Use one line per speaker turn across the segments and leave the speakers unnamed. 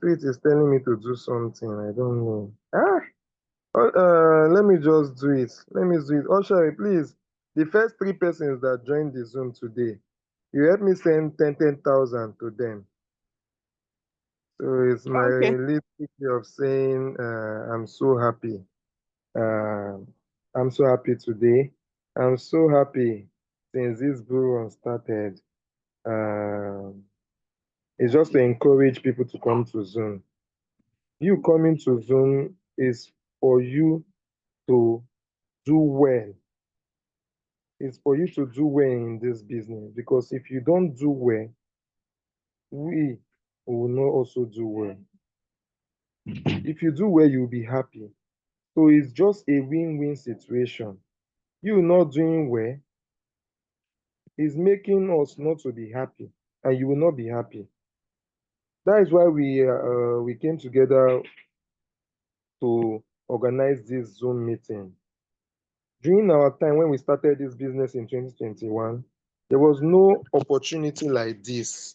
spirit is telling me to do something. I don't know. Let me just do it. Let me do it. Oshari, please. The first three persons that joined the Zoom today, you help me send 10,000 to them. So it's my
Okay.
little way of saying I'm so happy. Uh, I'm so happy today. I'm so happy since this BULLRUN started. It's just to encourage people to come to Zoom. You coming to Zoom is for you to do well. It's for you to do well in this business, because if you don't do well, we will not also do well. If you do well, you'll be happy. So it's just a win-win situation. You not doing well is making us not to be happy, and you will not be happy. That is why we came together to organize this Zoom meeting. During our time when we started this business in 2021, there was no opportunity like this.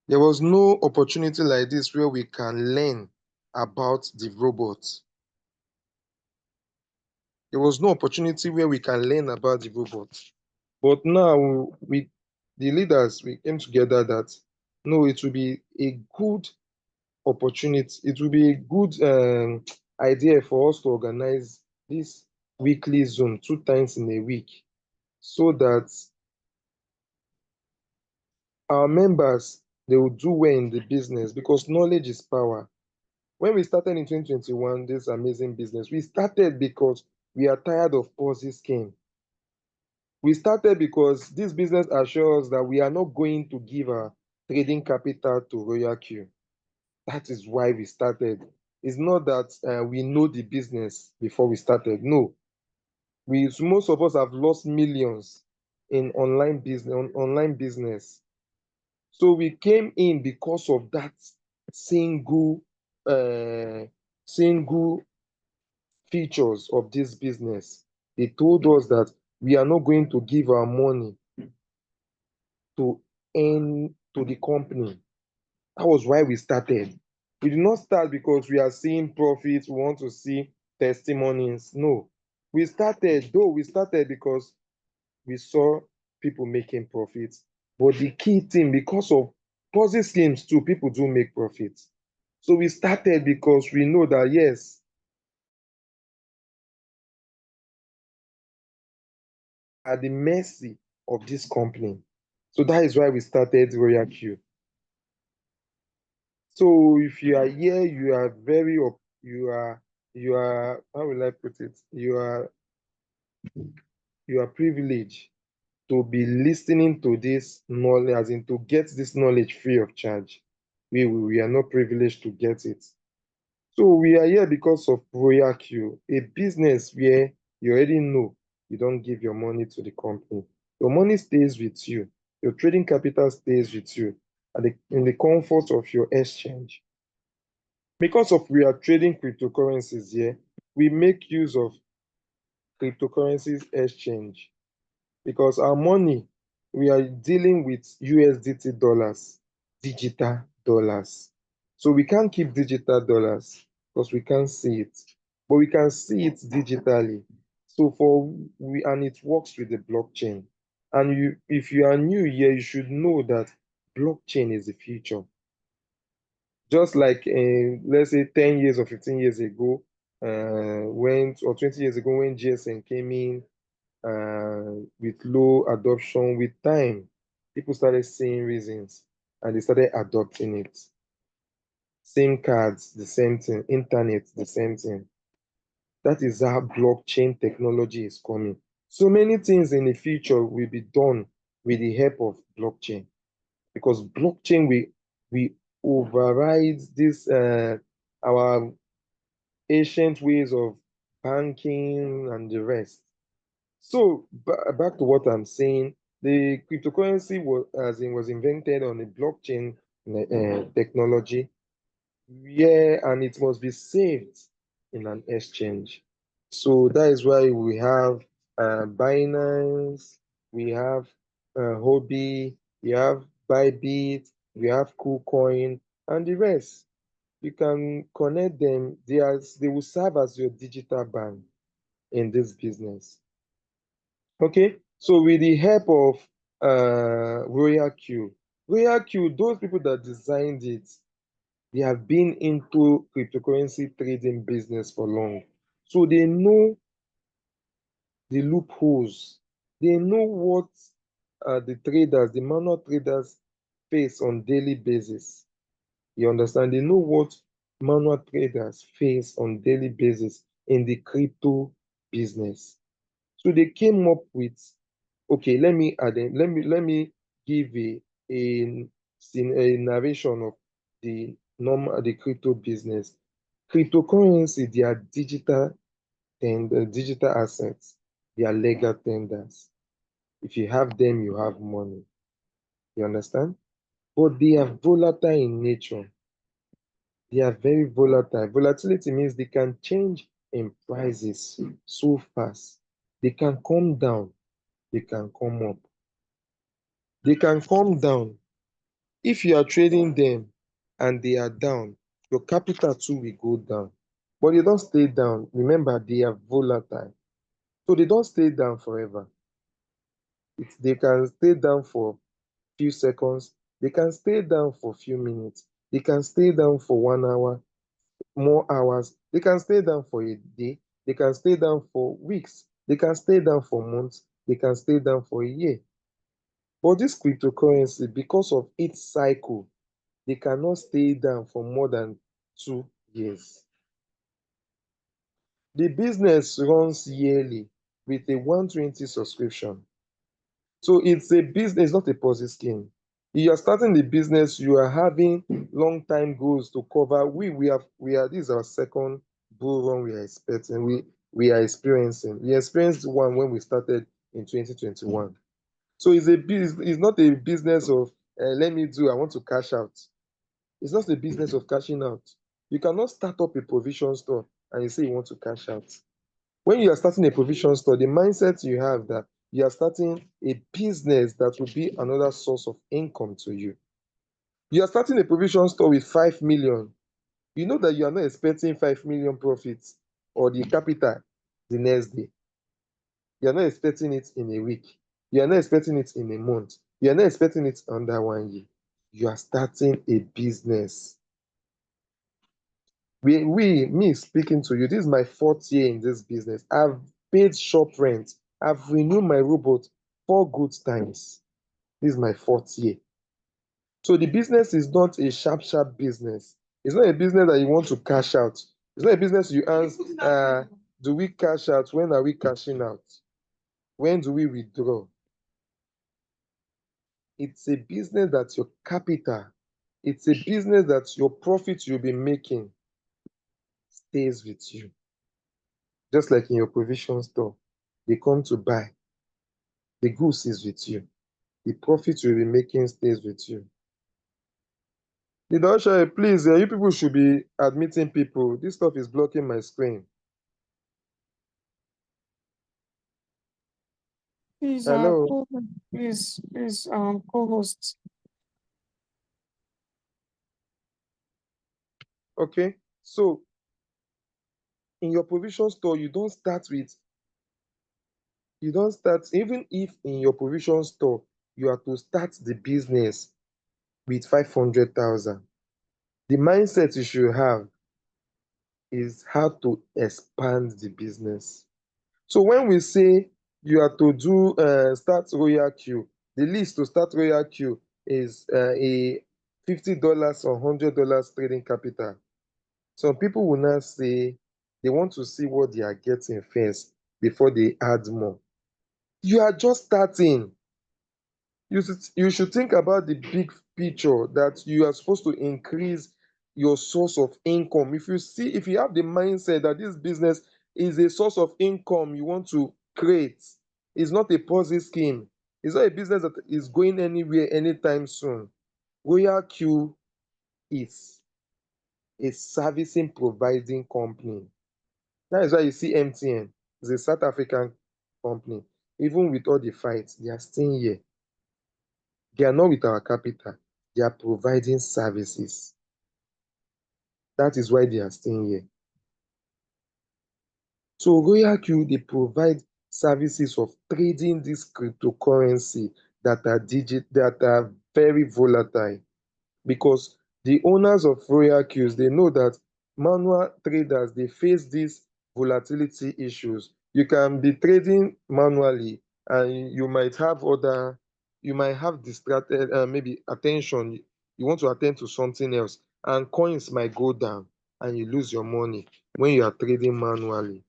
There was no opportunity like this where we can learn about the robots. There was no opportunity where we can learn about the robots. But now we, the leaders, we came together that no, it will be a good opportunity. It will be a good idea for us to organize this weekly Zoom 2 times in a week, so that our members, they will do well in the business, because knowledge is power. When we started in 2021, this amazing business, we started because we are tired of Ponzi scheme. We started because this business assures that we are not going to give our trading capital to RoyalQ. That is why we started. It's not that we know the business before we started. No, most of us have lost millions in online business. So we came in because of that single uh, single features of this business. They told us that we are not going to give our money to the company. That was why we started. We did not start because we are seeing profits, we want to see testimonies. No. We started because we saw people making profits. But the key thing, because of Ponzi schemes too, people do make profits. So we started because we know that yes, at the mercy of this company. So that is why we started RoyalQ. So if you are here, you are how will I put it? You are privileged to be listening to this knowledge, as in to get this knowledge free of charge. We are not privileged to get it. So we are here because of RoyalQ, a business where you already know you don't give your money to the company. Your money stays with you. Your trading capital stays with you in the comfort of your exchange. Because of we are trading cryptocurrencies here, we make use of cryptocurrencies exchange, because our money, we are dealing with USDT dollars, digital dollars. So we can't keep digital dollars because we can't see it, but we can see it digitally. So and it works with the blockchain. And if you are new here, you should know that blockchain is the future. Just like let's say 10 years or 15 years ago, or 20 years ago when GSM came in, with low adoption, with time, people started seeing reasons and they started adopting it. SIM cards, the same thing. Internet, the same thing. That is how blockchain technology is coming. So many things in the future will be done with the help of blockchain, because blockchain we override this our ancient ways of banking and the rest. So back to what I'm saying, the cryptocurrency was invented on a blockchain technology, and it must be saved in an exchange. So that is why we have Binance, we have Hobby, we have Bybit, we have KuCoin, and the rest. You can connect them. They will serve as your digital bank in this business. Okay, so with the help of RoyalQ, RoyalQ, those people that designed it, they have been into cryptocurrency trading business for long. So they know the loopholes. They know what the manual traders face on daily basis. You understand? They know what manual traders face on daily basis in the crypto business. So they came up with, okay, let me give a narration of the crypto business. Cryptocurrency, they are digital assets. They are legal tenders. If you have them, you have money. You understand? But they are volatile in nature. They are very volatile. Volatility means they can change in prices so fast. They can come down, they can come up. They can come down. If you are trading them and they are down, your capital too will go down. But they don't stay down. Remember, they are volatile. So they don't stay down forever. They can stay down for few seconds. They can stay down for few minutes. They can stay down for 1 hour, more hours. They can stay down for a day. They can stay down for weeks. They can stay down for months. They can stay down for a year. But this cryptocurrency, because of its cycle, they cannot stay down for more than 2 years. The business runs yearly with a 120 subscription. So it's a business, it's not a Ponzi scheme. You are starting the business, you are having long time goals to cover. We are this is our second bull run we are expecting. We are experiencing. We experienced one when we started in 2021. So it's not a business of I want to cash out. It's not a business of cashing out. You cannot start up a provision store and you say you want to cash out. When you are starting a provision store, the mindset you have that you are starting a business that will be another source of income to you. You are starting a provision store with 5 million. You know that you are not expecting 5 million profits or the capital the next day. You are not expecting it in a week. You are not expecting it in a month. You are not expecting it under 1 year. You are starting a business. Me speaking to you, this is my 4th year in this business. I've paid shop rent. I've renewed my robot 4 good times. This is my 4th year. So the business is not a sharp business. It's not a business that you want to cash out. It's not a business you ask, do we cash out? When are we cashing out? When do we withdraw? It's a business that your capital, it's a business that your profit you'll be making stays with you. Just like in your provision store, they come to buy. The goods is with you. The profit you'll be making stays with you. Didosha, please, you people should be admitting people. This stuff is blocking my screen.
Please,
Hello.
co-host.
Okay. So in your provision store, you don't start, even if in your provision store, you are to start the business with 500,000. The mindset you should have is how to expand the business. So when we say you are to do start RoyalQ, the list to start RoyalQ is a $50 or $100 trading capital. Some people will now say they want to see what they are getting first before they add more. You are just starting. You should think about the big picture that you are supposed to increase your source of income. If you have the mindset that this business is a source of income you want to create, it's not a Ponzi scheme. It's not a business that is going anywhere anytime soon. RoyalQ is a servicing providing company. That is why you see MTN is a South African company. Even with all the fights, they are still here. They are not with our capital. They are providing services. That is why they are staying here. So RoyalQ, they provide services of trading this cryptocurrency that are very volatile, because the owners of RoyalQs, they know that manual traders, they face these volatility issues. You can be trading manually and you might have distracted, maybe attention. You want to attend to something else and coins might go down and you lose your money when you are trading manually.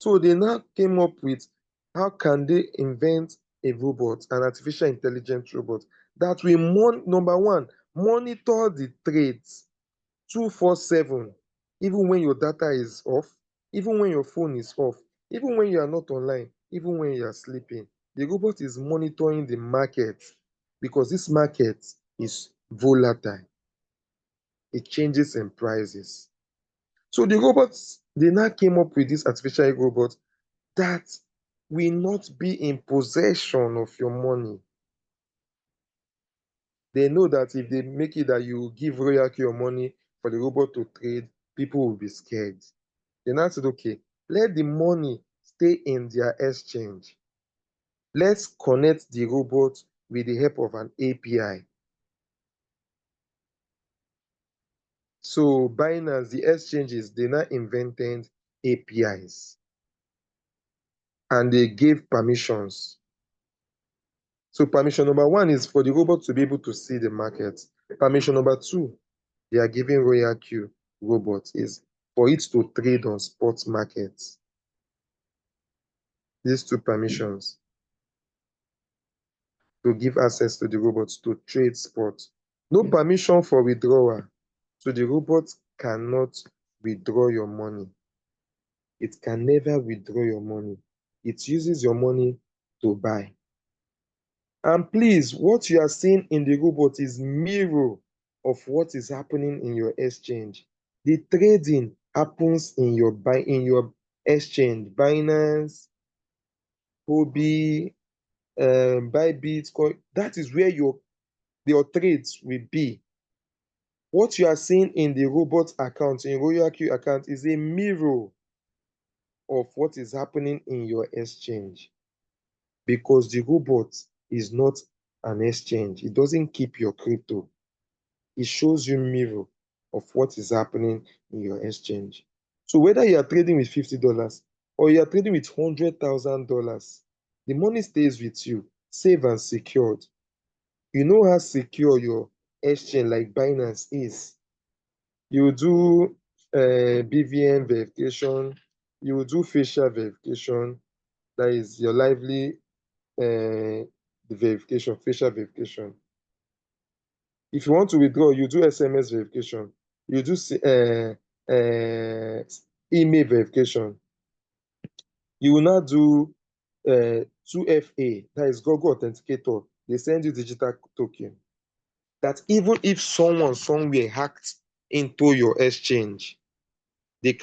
So they now came up with, how can they invent a robot, an artificial intelligence robot that will number one, monitor the trades 247, even when your data is off, even when your phone is off, even when you are not online, even when you are sleeping. The robot is monitoring the market because this market is volatile. It changes in prices. So the robots, they now came up with this artificial robot that will not be in possession of your money. They know that if they make it that you give RoyalQ your money for the robot to trade, people will be scared. They now said, okay, let the money stay in their exchange. Let's connect the robot with the help of an API. So Binance, the exchanges, they now invented APIs and they gave permissions. So permission number one is for the robot to be able to see the market. Permission number two, they are giving RoyalQ robot is for it to trade on spot markets. These two permissions to give access to the robot to trade spot. No permission for withdrawal. So the robot cannot withdraw your money. It can never withdraw your money. It uses your money to buy. And please, what you are seeing in the robot is mirror of what is happening in your exchange. The trading happens in your exchange, Binance, Huobi, buy Bitcoin. That is where your trades will be. What you are seeing in the robot account, in RoyalQ account, is a mirror of what is happening in your exchange, because the robot is not an exchange. It doesn't keep your crypto. It shows you mirror of what is happening in your exchange. So whether you are trading with $50 or you are trading with $100,000, the money stays with you, safe and secured. You know how secure your exchange like Binance is. You do BVN verification, you do facial verification, that is your lively verification, facial verification. If you want to withdraw, you do SMS verification, you do email verification. You will now do 2FA, that is Google Authenticator. They send you digital token. That even if someone somewhere hacked into your exchange, they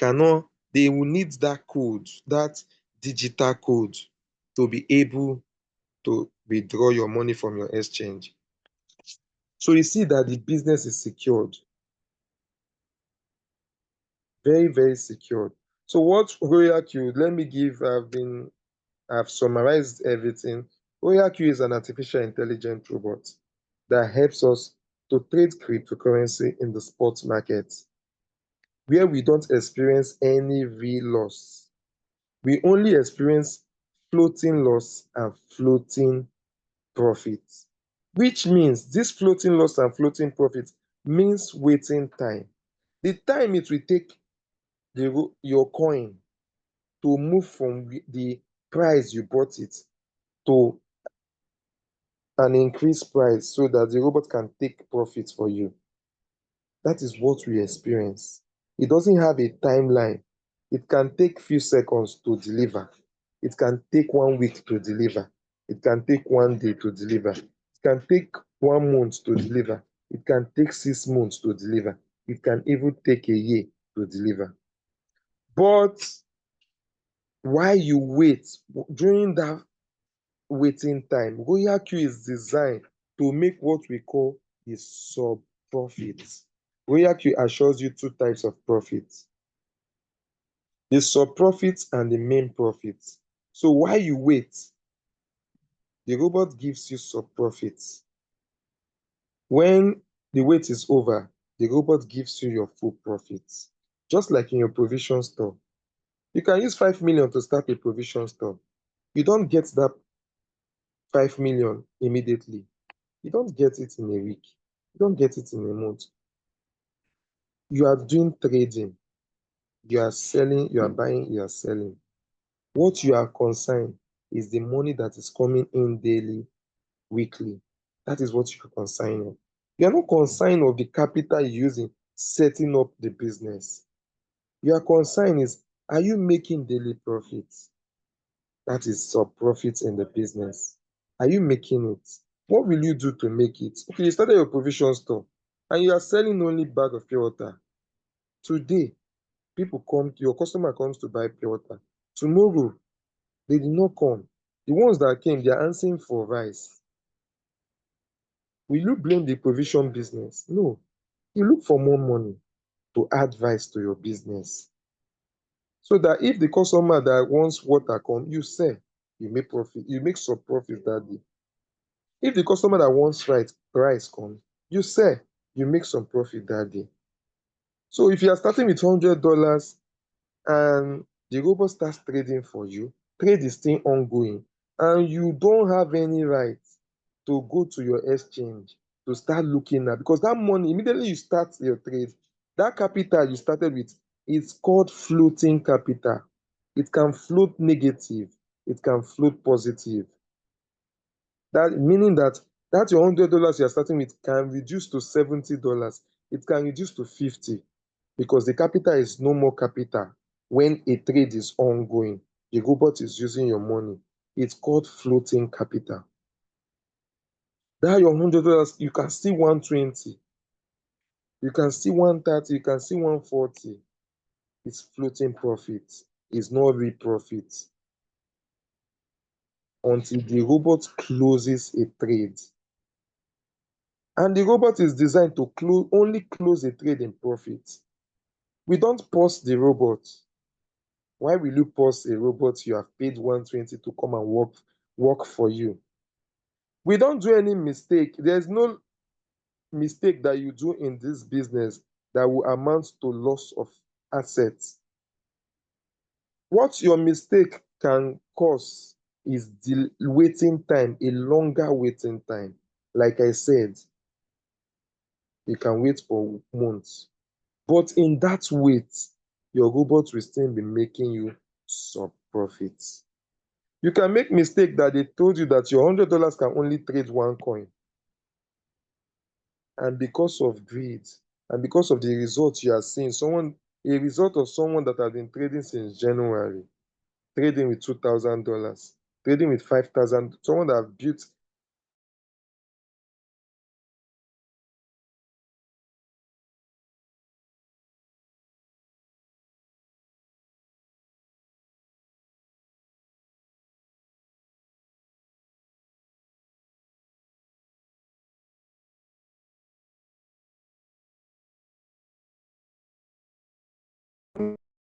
will need that code, that digital code, to be able to withdraw your money from your exchange. So you see that the business is secured, very, very secured. So what RoyalQ, let me give, I've summarized everything. RoyalQ is an artificial intelligence robot that helps us to trade cryptocurrency in the spot market, where we don't experience any real loss. We only experience floating loss and floating profit, which means this floating loss and floating profit means waiting time. The time it will take your coin to move from the price you bought it to an increased price so that the robot can take profit for you. That is what we experience. It doesn't have a timeline. It can take few seconds to deliver. It can take 1 week to deliver. It can take 1 day to deliver. It can take 1 month to deliver. It can take 6 months to deliver. It can even take a year to deliver. But while you wait, during that waiting time, RoyalQ is designed to make what we call the sub profits. RoyalQ assures you two types of profits: the sub profits and the main profits. So while you wait, the robot gives you sub profits. When the wait is over, the robot gives you your full profits. Just like in your provision store. You can use 5 million to start a provision store. You don't get that 5 million immediately. You don't get it in a week. You don't get it in a month. You are doing trading. You are selling, you are buying, you are selling. What you are concerned is the money that is coming in daily, weekly. That is what you are concerned of. You are not concerned of the capital you're using setting up the business. Your concern is, are you making daily profits? That is sub profits in the business. Are you making it? What will you do to make it? Okay, you started your provision store and you are selling only bag of pure water. Today, people come, your customer comes to buy pure water. Tomorrow, they did not come. The ones that came, they are answering for rice. Will you blame the provision business? No. You look for more money to add rice to your business. So that if the customer that wants water come, you sell, you make profit, you make some profit that day. If the customer that wants rice come, you sell, you make some profit that day. So if you are starting with $100 and the robot starts trading for you, trade is still ongoing, and you don't have any right to go to your exchange to start looking at, because that money, immediately you start your trade, that capital you started with is called floating capital. It can float negative, it can float positive. That meaning that your $100 you are starting with can reduce to $70, it can reduce to 50, because the capital is no more capital when a trade is ongoing. The robot is using your money. It's called floating capital. That your $100, you can see 120, you can see 130, you can see 140. It's floating profit. It's not real profit until the robot closes a trade. And the robot is designed to only close a trade in profit. We don't pause the robot. Why will you pause a robot you have paid 120 to come and work for you? We don't do any mistake. There's no mistake that you do in this business that will amount to loss of assets. What your mistake can cause is the waiting time, a longer waiting time. Like I said, you can wait for months. But in that wait, your robot will still be making you some profits. You can make mistake that they told you that your $100 can only trade one coin. And because of greed, and because of the results you are seeing, a result of someone that has been trading since January, trading with $2,000, trading with 5,000, someone that has built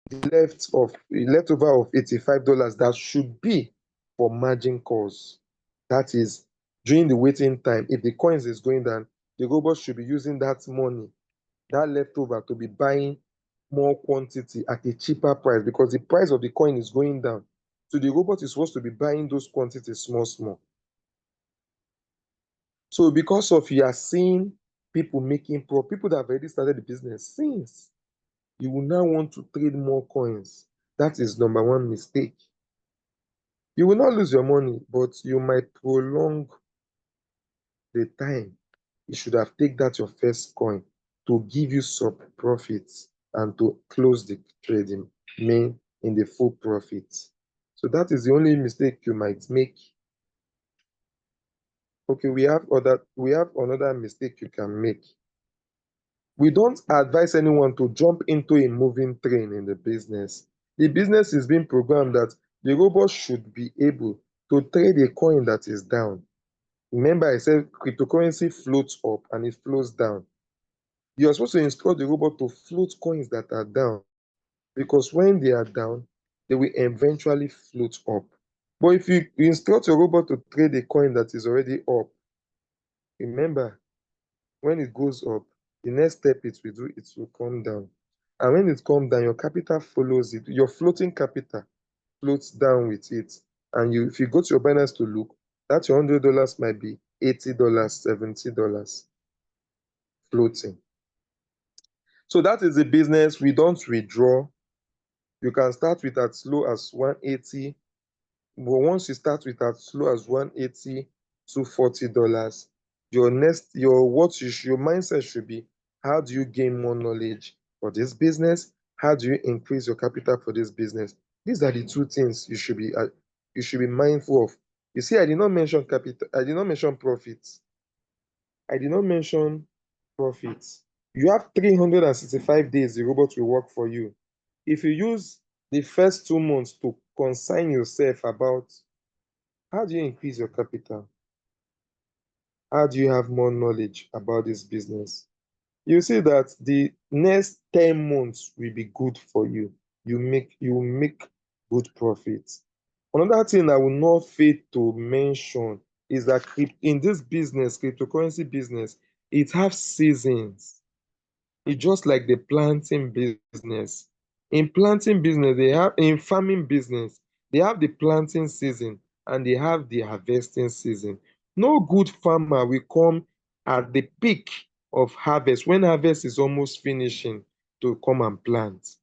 the leftover of $85 that should be for margin calls. That is, during the waiting time, if the coins is going down, the robot should be using that money, that leftover, to be buying more quantity at a cheaper price, because the price of the coin is going down. So the robot is supposed to be buying those quantities small, small. So because of you are seeing people making people that have already started the business since, you will now want to trade more coins. That is number one mistake. You will not lose your money, but you might prolong the time. You should have taken that your first coin to give you some profits and to close the trading main in the full profit. So that is the only mistake you might make. Okay, we have another mistake you can make. We don't advise anyone to jump into a moving train in the business. The business is being programmed that the robot should be able to trade a coin that is down. Remember, I said cryptocurrency floats up and it flows down. You're supposed to instruct the robot to float coins that are down, because when they are down, they will eventually float up. But if you instruct your robot to trade a coin that is already up, remember, when it goes up, the next step it will do, it will come down. And when it comes down, your capital follows it. Your floating capital floats down with it. And you, if you go to your Binance to look, that your $100 might be $80, $70 floating. So that is the business. We don't withdraw. You can start with as low as 180. But once you start with as low as 180 to $40, your next, your mindset should be, how do you gain more knowledge for this business? How do you increase your capital for this business? These are the two things you should be mindful of. You see, I did not mention capital, I did not mention profits. I did not mention profits. You have 365 days the robot will work for you. If you use the first 2 months to concern yourself about how do you increase your capital, how do you have more knowledge about this business, you see that the next 10 months will be good for you. You will make good profits. Another thing I will not fail to mention is that in this business, cryptocurrency business, it has seasons. It's just like the planting business. In planting business, they have in farming business, they have the planting season and they have the harvesting season. No good farmer will come at the peak of harvest when harvest is almost finishing to come and plant.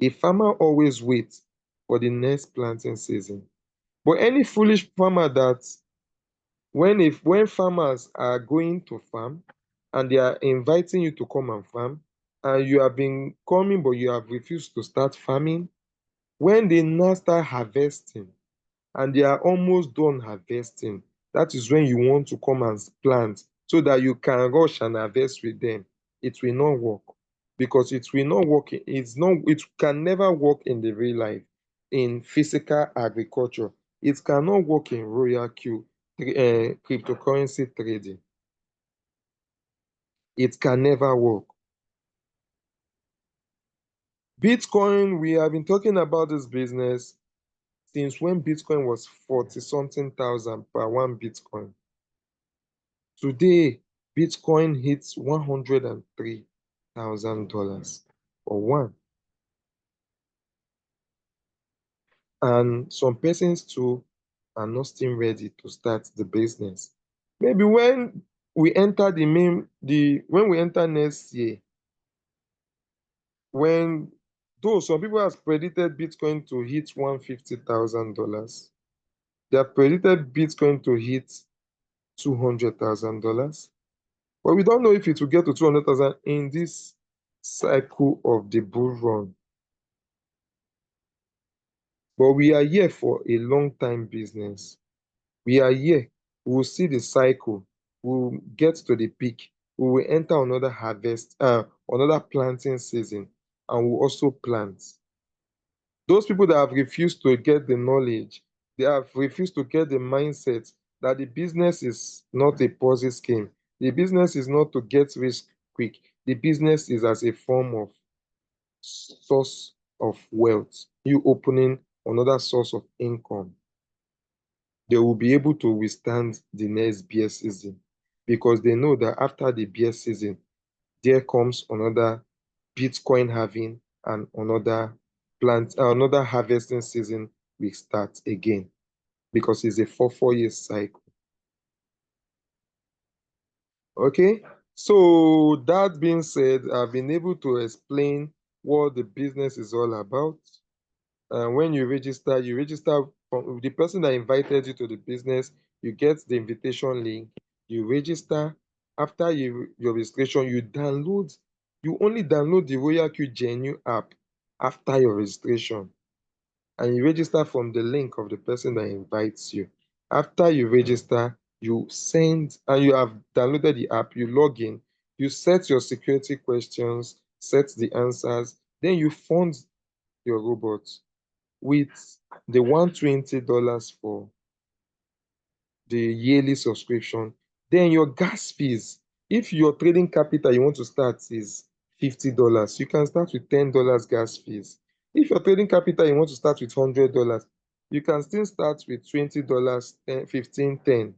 A farmer always waits for the next planting season. But any foolish farmer that when farmers are going to farm and they are inviting you to come and farm, and you have been coming but you have refused to start farming, when they now start harvesting and they are almost done harvesting, that is when you want to come and plant so that you can rush and harvest with them. It will not work, because it will not work. It can never work in the real life in physical agriculture. It cannot work in RoyalQ cryptocurrency trading. It can never work. Bitcoin, we have been talking about this business since when Bitcoin was 40 something thousand per one Bitcoin. Today, Bitcoin hits $103,000 for one. And some persons too are not still ready to start the business. Maybe when we enter when we enter next year, when though some people have predicted Bitcoin to hit $150,000, they have predicted Bitcoin to hit $200,000. But we don't know if it will get to 200,000 in this cycle of the bull run. But we are here for a long time business. We are here. We will see the cycle. We will get to the peak. We will enter another harvest, another planting season, and we'll also plant. Those people that have refused to get the knowledge, they have refused to get the mindset that the business is not a Ponzi scheme. The business is not to get rich quick. The business is as a form of source of wealth. You opening another source of income. They will be able to withstand the next bear season, because they know that after the bear season, there comes another Bitcoin halving and another harvesting season will start again, because it's a 4 year cycle. Okay, so that being said, I've been able to explain what the business is all about. When you register from the person that invited you to the business. You get the invitation link, you register. After your registration, you only download the RoyalQ Genu app after your registration, and you register from the link of the person that invites you. After you register, you send, and you have downloaded the app, you log in, you set your security questions, set the answers, then you fund your robot with the $120 for the yearly subscription. Then your gas fees, If your trading capital you want to start is $50, you can start with $10 gas fees. If your trading capital you want to start with $100, you can still start with $20, 10, 15, 10.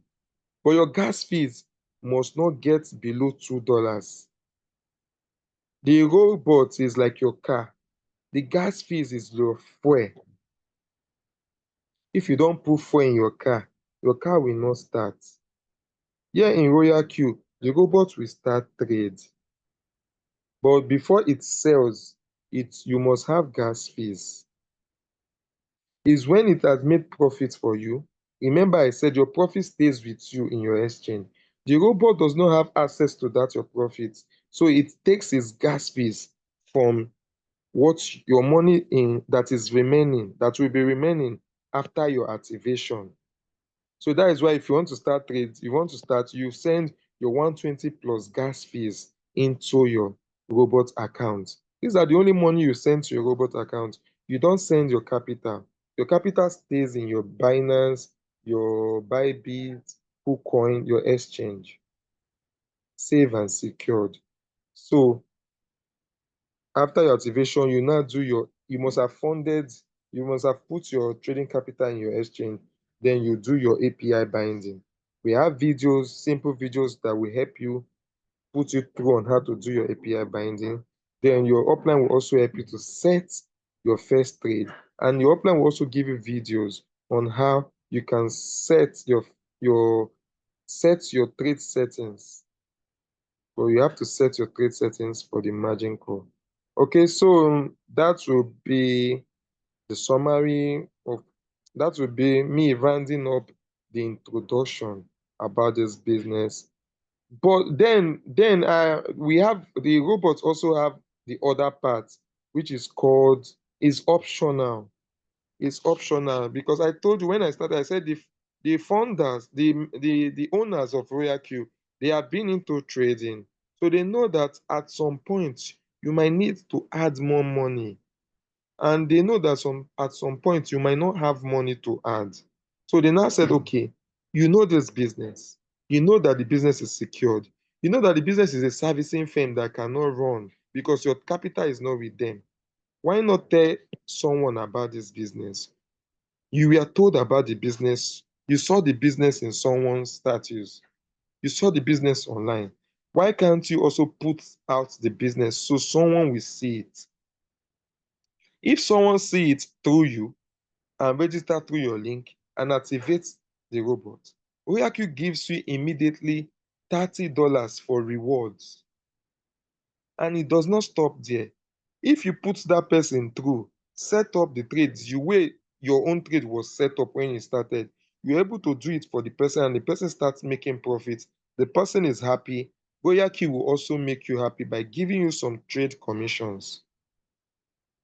But your gas fees must not get below $2. The robot is like your car. The gas fees is your fuel. If you don't put fuel in your car will not start. Here in RoyalQ, the robot will start trade. But before it sells, you must have gas fees. Is when it has made profit for you. Remember I said your profit stays with you in your exchange. The robot does not have access to that your profit. So it takes its gas fees from what your money in that is remaining, that will be remaining after your activation. So that is why if you want to start trade, you want to start, you send your 120 plus gas fees into your robot account. These are the only money you send to your robot account. You don't send your capital. Your capital stays in your Binance, your Bybit, KuCoin, your exchange. Safe and secured. So after your activation, you must have funded, you must have put your trading capital in your exchange, then you do your API binding. We have videos, simple videos that will help you put you through on how to do your API binding. Then your upline will also help you to set your first trade. And your upline will also give you videos on how you can your set your trade settings. But you have to set your trade settings for the margin call. Okay, so that will be the summary of that will be me rounding up the introduction about this business. But then we have the robots also have the other part, which is called is optional. It's optional because I told you when I started, I said the founders, the owners of RoyalQ, they have been into trading. So they know that at some point you might need to add more money. And they know that at some point you might not have money to add. So they now said, okay, you know this business. You know that the business is secured. You know that the business is a servicing firm that cannot run because your capital is not with them. Why not tell someone about this business? You were told about the business. You saw the business in someone's status. You saw the business online. Why can't you also put out the business so someone will see it? If someone see it through you and register through your link and activate the robot, RoyalQ gives you immediately $30 for rewards. And it does not stop there. If you put that person through, set up the trades the way your own trade was set up when you started, you're able to do it for the person and the person starts making profits. The person is happy. RoyalQ will also make you happy by giving you some trade commissions.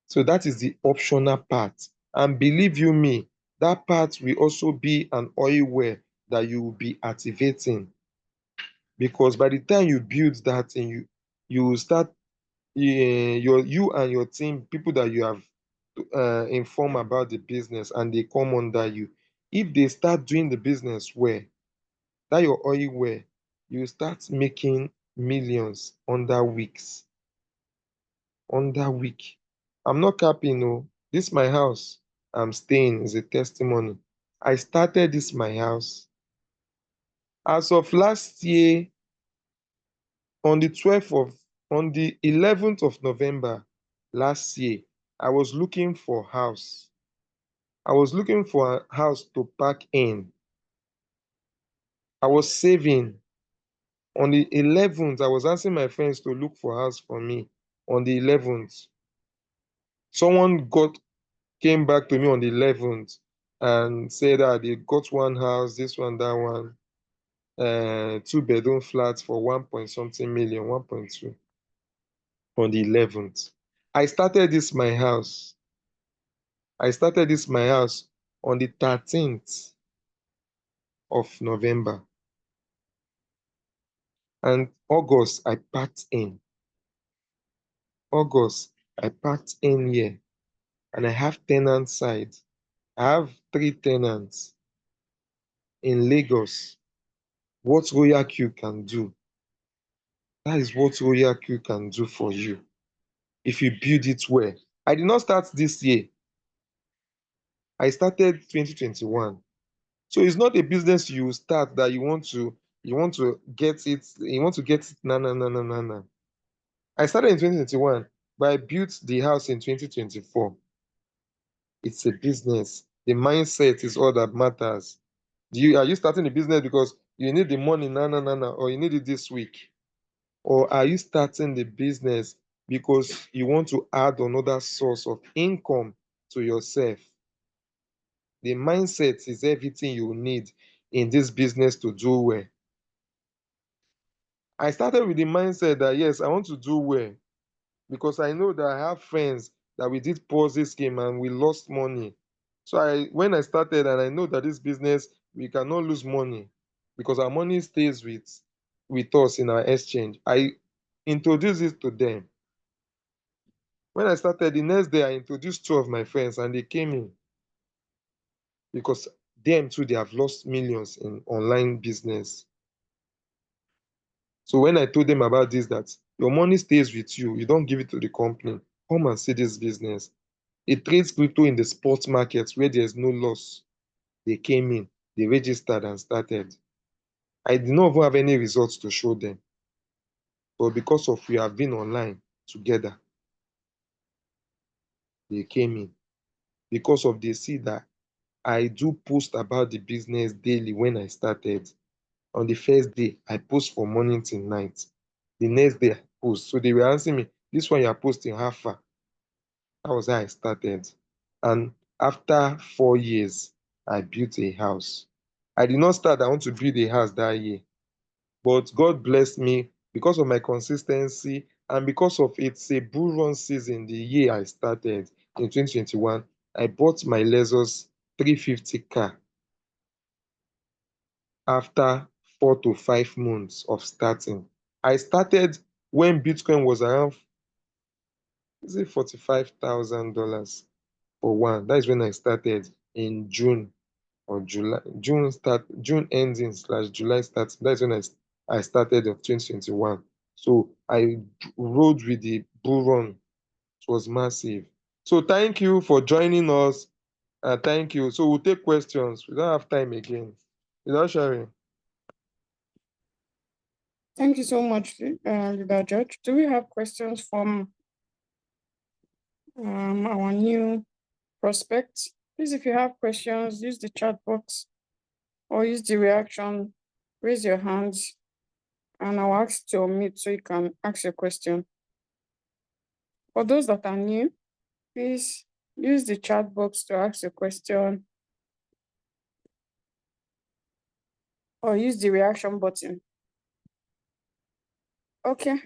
So that is the optional part. And believe you me, that part will also be an oil well that you will be activating. Because by the time you build that thing, you will start you and your team, people that you have informed about the business and they come under you. If they start doing the business well, that your oil well, you start making millions under weeks. Under week. I'm not capping, no. This my house. I'm staying is a testimony. I started this my house. As of last year, on the 12th of, on the 11th of November last year, I was looking for house. I was looking for a house to park in. I was saving. On the 11th, I was asking my friends to look for house for me. On the 11th, someone came back to me on the 11th and said that they got one house, this one, that one, two-bedroom flats for 1 point something million, 1.2 on the 11th. I started this my house. I started this my house on the 13th of November. And August, I packed in. August, I packed in here. And I have tenant side. I have 3 tenants in Lagos. What RoyalQ can do. That is what RoyalQ can do for you if you build it well. I did not start this year. I started 2021. So it's not a business you start that you want to get it, no, no, no, no, no, no. I started in 2021, but I built the house in 2024. It's a business. The mindset is all that matters. Are you starting a business because you need the money, no, no, no, no, or you need it this week? Or are you starting the business because you want to add another source of income to yourself? The mindset is everything you need in this business to do well. I started with the mindset that yes, I want to do well because I know that I have friends that we did Ponzi scheme and we lost money. So when I started and I know that this business we cannot lose money because our money stays with us in our exchange. I introduced it to them. When I started, the next day I introduced two of my friends and they came in because them too they have lost millions in online business. So when I told them about this, that your money stays with you, you don't give it to the company. Come and see this business. It trades crypto in the spot markets where there's no loss. They came in, they registered and started. I did not even have any results to show them. But because of we have been online together, they came in. Because of they see that I do post about the business daily when I started. On the first day, I post from morning till night. The next day, I post. So they were asking me, this one you are posting, how far? That was how I started. And after 4 years, I built a house. I did not start, I want to build a house that year. But God blessed me because of my consistency and because of it's a bull run season. The year I started in 2021, I bought my Lexus 350 car after 4 to 5 months of starting. I started when Bitcoin was around, is it $45,000 for one? That is when I started in June or July. June ending slash July starting. That's when I started of 2021. So I rode with the bull run. It was massive. So thank you for joining us. Thank you. So we'll take questions. We don't have time again. Without sharing.
Thank you so much, Leader George. Do we have questions from our new prospects? Please, if you have questions, use the chat box or use the reaction, raise your hands, and I'll ask to unmute so you can ask your question. For those that are new, please use the chat box to ask your question or use the reaction button. Okay.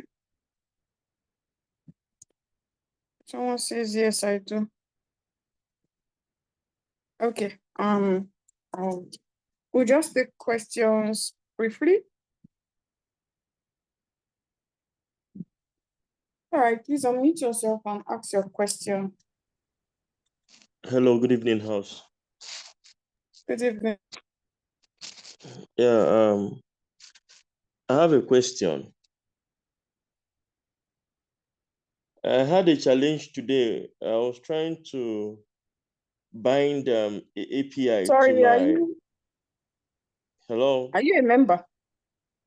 Someone says, yes, I do. Okay. We'll just take questions briefly. All right, please unmute yourself and ask your question.
Hello, good evening, house.
Good evening.
Yeah, I have a question. I had a challenge today. I was trying to bind a API to
Sorry,
my. Hello?
Are you a member?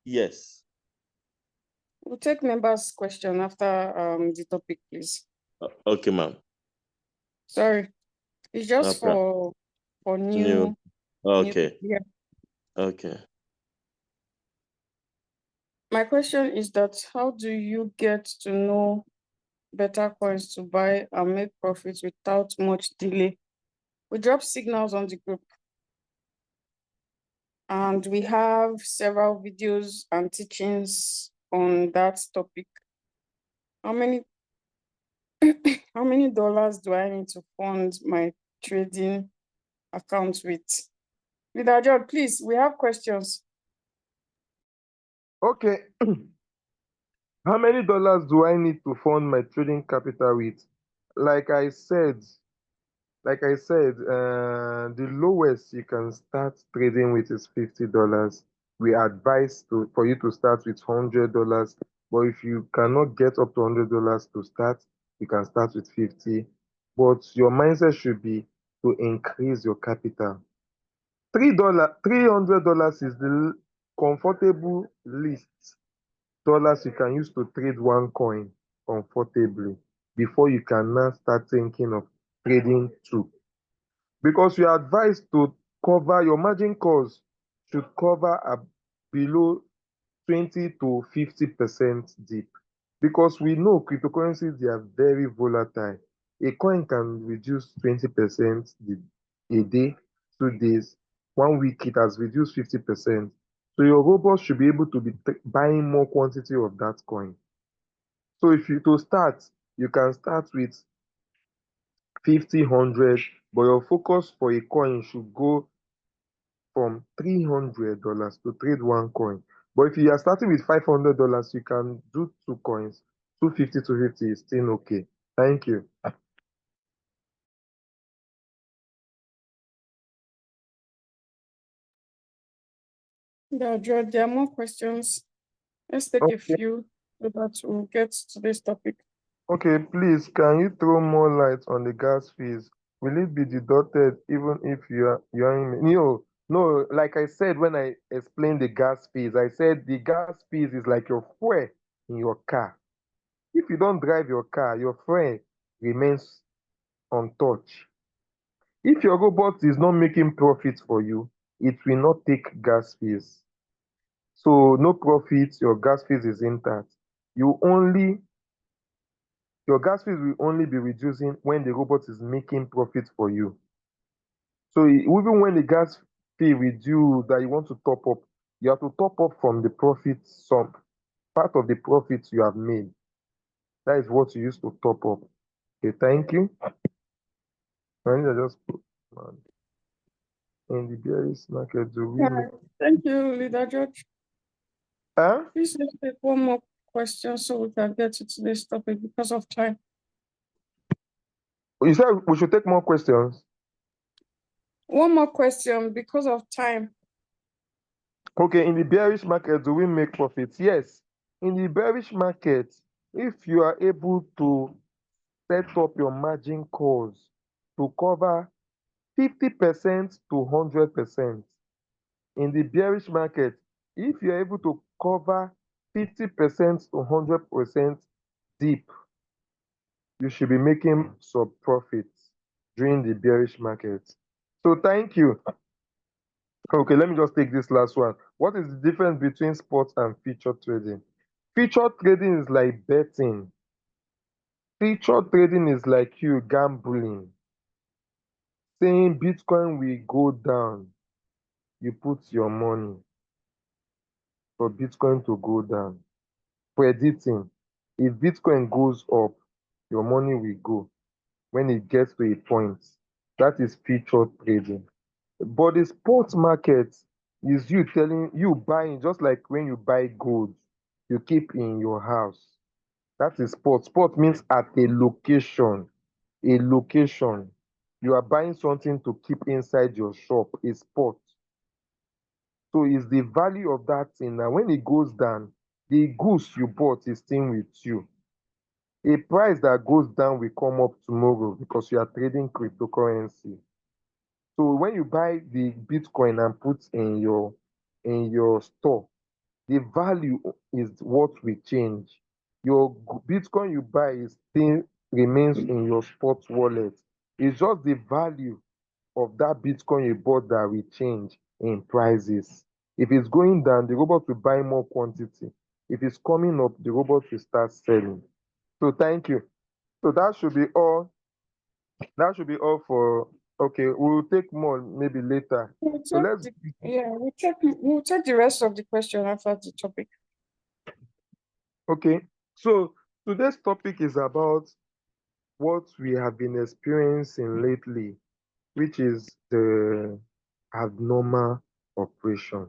Yes.
We'll take members' question after the topic, please.
Okay, ma'am.
Sorry, it's just for new.
Okay.
Yeah.
Okay.
My question is that how do you get to know better coins to buy and make profits without much delay? We drop signals on the group, and we have several videos and teachings on that topic. How many how many dollars do I need to fund my trading account with? Leader George, please, we have questions.
Okay. How many dollars do I need to fund my trading capital with? Like I said, the lowest you can start trading with is $50. We advise for you to start with $100 But if you cannot get up to $100 to start, you can start with 50. But your mindset should be to increase your capital. $300 is the comfortable least dollars you can use to trade one coin comfortably before you can now start thinking of trading two. Because you are advised to cover your margin calls should cover below 20 to 50% dip. Because we know cryptocurrencies, they are very volatile. A coin can reduce 20% a day, 2 days, 1 week it has reduced 50%. So your robot should be able to be buying more quantity of that coin. So if you to start, you can start with 50, 100, but your focus for a coin should go from $300 to trade one coin. But if you are starting with $500, you can do two coins. 250 to 50 is still okay. Thank you.
Yeah, George, there are more questions. Let's take a
Okay.
few so that we'll get to this topic.
Okay, please, can you throw more light on the gas fees? Will it be deducted even if you're in? No, like I said when I explained the gas fees, I said the gas fees is like your fuel in your car. If you don't drive your car, your fuel remains untouched. If your robot is not making profit for you, it will not take gas fees. So no profit, your gas fees is intact. Your gas fees will only be reducing when the robot is making profit for you. So even when the gas fee reduce that you want to top up, you have to top up from the profit sum, part of the profits you have made. That is what you use to top up. Okay, thank you. I need to just put in the bearish market, do we make?
Thank you, Leader George.
Huh?
Please let's take one more question so we can get to this topic because of time.
You said we should take more questions.
One more question because of time.
Okay, in the bearish market, do we make profits? Yes. In the bearish market, if you are able to set up your margin calls to cover 50% to 100%. In the bearish market, if you're able to cover 50% to 100% deep, you should be making some profits during the bearish market. So thank you. Okay, let me just take this last one. What is the difference between spot and feature trading? Feature trading is like betting. Feature trading is like you gambling. Saying Bitcoin will go down, you put your money for Bitcoin to go down. Predicting, if Bitcoin goes up, your money will go when it gets to a point. That is feature trading. But the spot market is you buying, just like when you buy gold, you keep in your house. That is spot. Spot means at a location. A location. You are buying something to keep inside your shop, a spot. So it's the value of that thing. Now, when it goes down, the goods you bought is staying with you. A price that goes down will come up tomorrow because you are trading cryptocurrency. So when you buy the Bitcoin and put in your store, the value is what will change. Your Bitcoin you buy is still remains in your spot wallet. It's just the value of that Bitcoin you bought that will change in prices. If it's going down, the robot will buy more quantity. If it's coming up, the robot will start selling. So thank you. So that should be all. That should be all for. Okay, we'll take more maybe later. So let's.
We'll take the rest of the question after the topic.
Okay. So today's topic is about what we have been experiencing lately, which is the abnormal operation.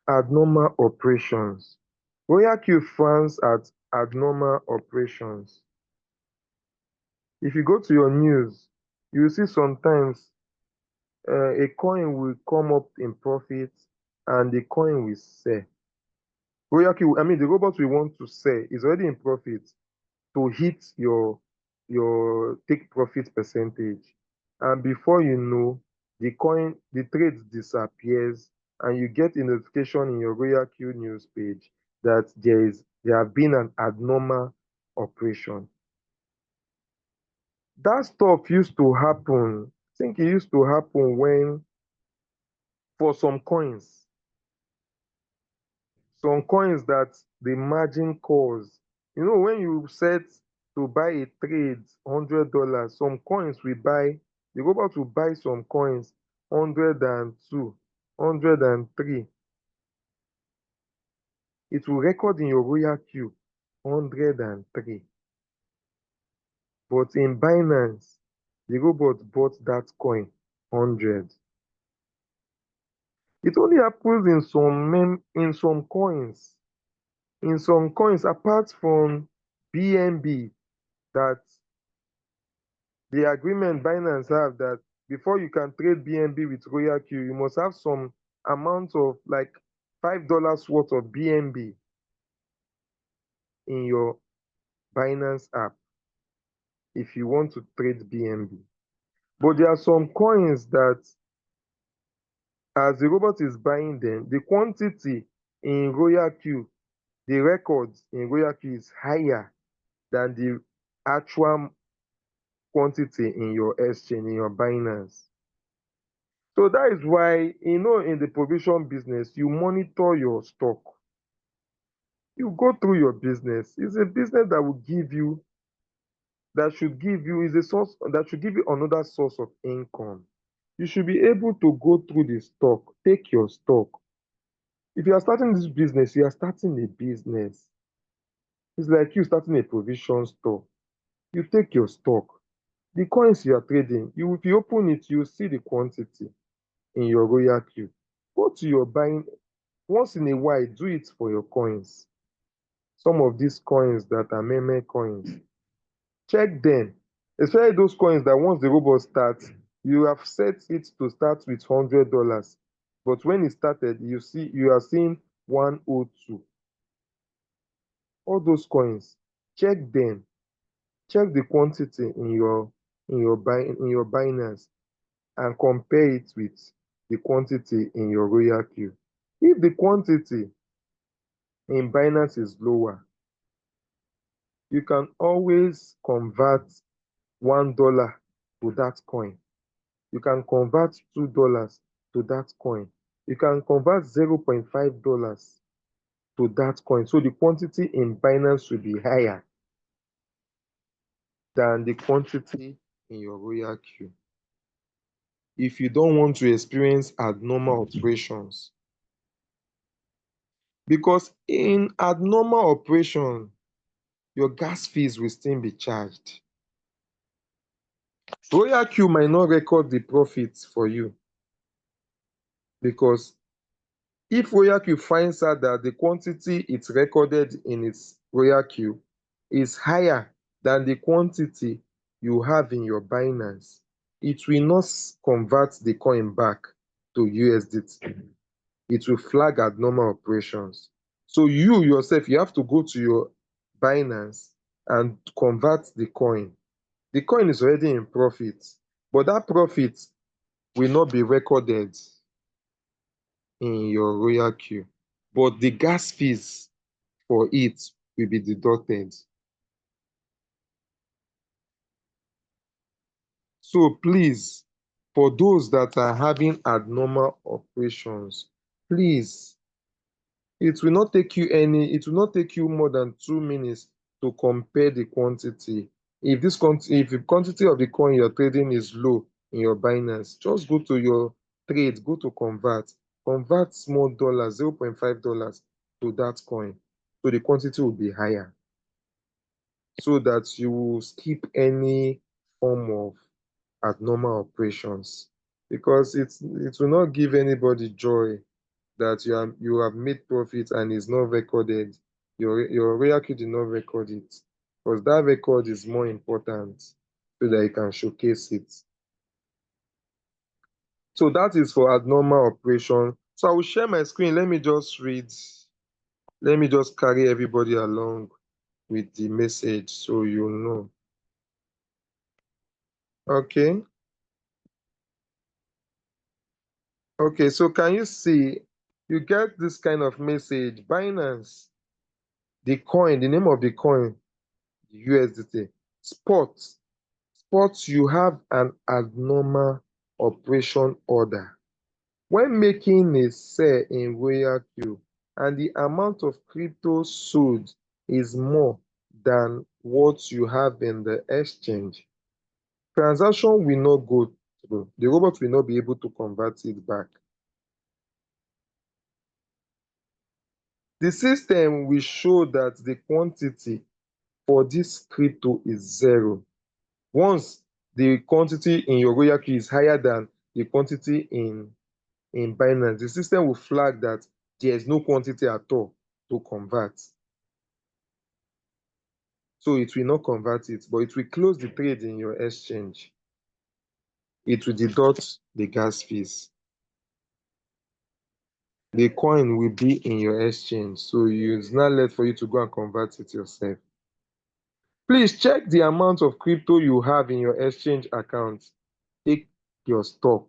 Abnormal operations. RoyalQ frowns at abnormal operations. If you go to your news, you will see sometimes a coin will come up in profit and the coin will sell. RoyalQ, I mean, the robot we want to sell is already in profit to hit your take profit percentage. And before you know, the trade disappears, and you get a notification in your RoyalQ news page that there have been an abnormal operation. That stuff used to happen. I think it used to happen when, for some coins that the margin calls. You know, when you set to buy a trade $100, some coins we buy, the robot will buy some coins 102, 103. It will record in your RoyalQ 103. But in Binance, the robot bought that coin 100. It only happens in some coins. In some coins, apart from BNB, that the agreement Binance have that before you can trade BNB with RoyalQ, you must have some amount of like $5 worth of BNB in your Binance app if you want to trade BNB. But there are some coins that, as the robot is buying them, the quantity in RoyalQ, the records in RoyalQ is higher than the actual quantity in your exchange, in your Binance. So that is why, in the provision business, you monitor your stock. You go through your business. It's a business that will give you, is a source that should give you another source of income. You should be able to go through the stock, take your stock. If you are starting this business, you are starting a business. It's like you starting a provision store. You take your stock. The coins you are trading, if you open it, you see the quantity in your RoyalQ. Go to your buying once in a while, do it for your coins. Some of these coins that are meme coins, check them, especially those coins that once the robot starts, you have set it to start with $100, but when it started, you are seeing 102. All those coins, check them, check the quantity in your Binance, and compare it with the quantity in your RoyalQ. If the quantity in Binance is lower, you can always convert $1 to that coin. You can convert $2 to that coin. You can convert $0.5 to that coin. So the quantity in Binance will be higher than the quantity in your RoyalQ. If you don't want to experience abnormal operations, because in abnormal operation, your gas fees will still be charged. RoyalQ might not record the profits for you, because if RoyalQ finds out that the quantity it's recorded in its RoyalQ is higher than the quantity you have in your Binance, it will not convert the coin back to USDT. It will flag abnormal operations. So you yourself, you have to go to your Binance and convert the coin. The coin is already in profit, but that profit will not be recorded in your RoyalQ. But the gas fees for it will be deducted. So please, for those that are having abnormal operations, please, it will not take you more than 2 minutes to compare the quantity. If the quantity of the coin you're trading is low in your Binance, just go to your trade, go to convert small dollars, $0.5 to that coin. So the quantity will be higher, so that you will skip any form of abnormal operations, because it will not give anybody joy that you have made profit and it's not recorded. Your RoyalQ did not record it, because that record is more important, so that you can showcase it. So that is for abnormal operation. So I will share my screen. Let me just read Let me just carry everybody along with the message so you know. Okay. Okay, so can you see, you get this kind of message, Binance, the coin, the name of the coin, USDT, spot, you have an abnormal operation order. When making a sale in RoyalQ and the amount of crypto sold is more than what you have in the exchange, transaction will not go through. The robot will not be able to convert it back. The system will show that the quantity for this crypto is zero. Once the quantity in your RoyalQ is higher than the quantity in Binance, the system will flag that there is no quantity at all to convert. So it will not convert it, but it will close the trade in your exchange. It will deduct the gas fees. The coin will be in your exchange, so it's not left for you to go and convert it yourself. Please check the amount of crypto you have in your exchange account. Take your stock.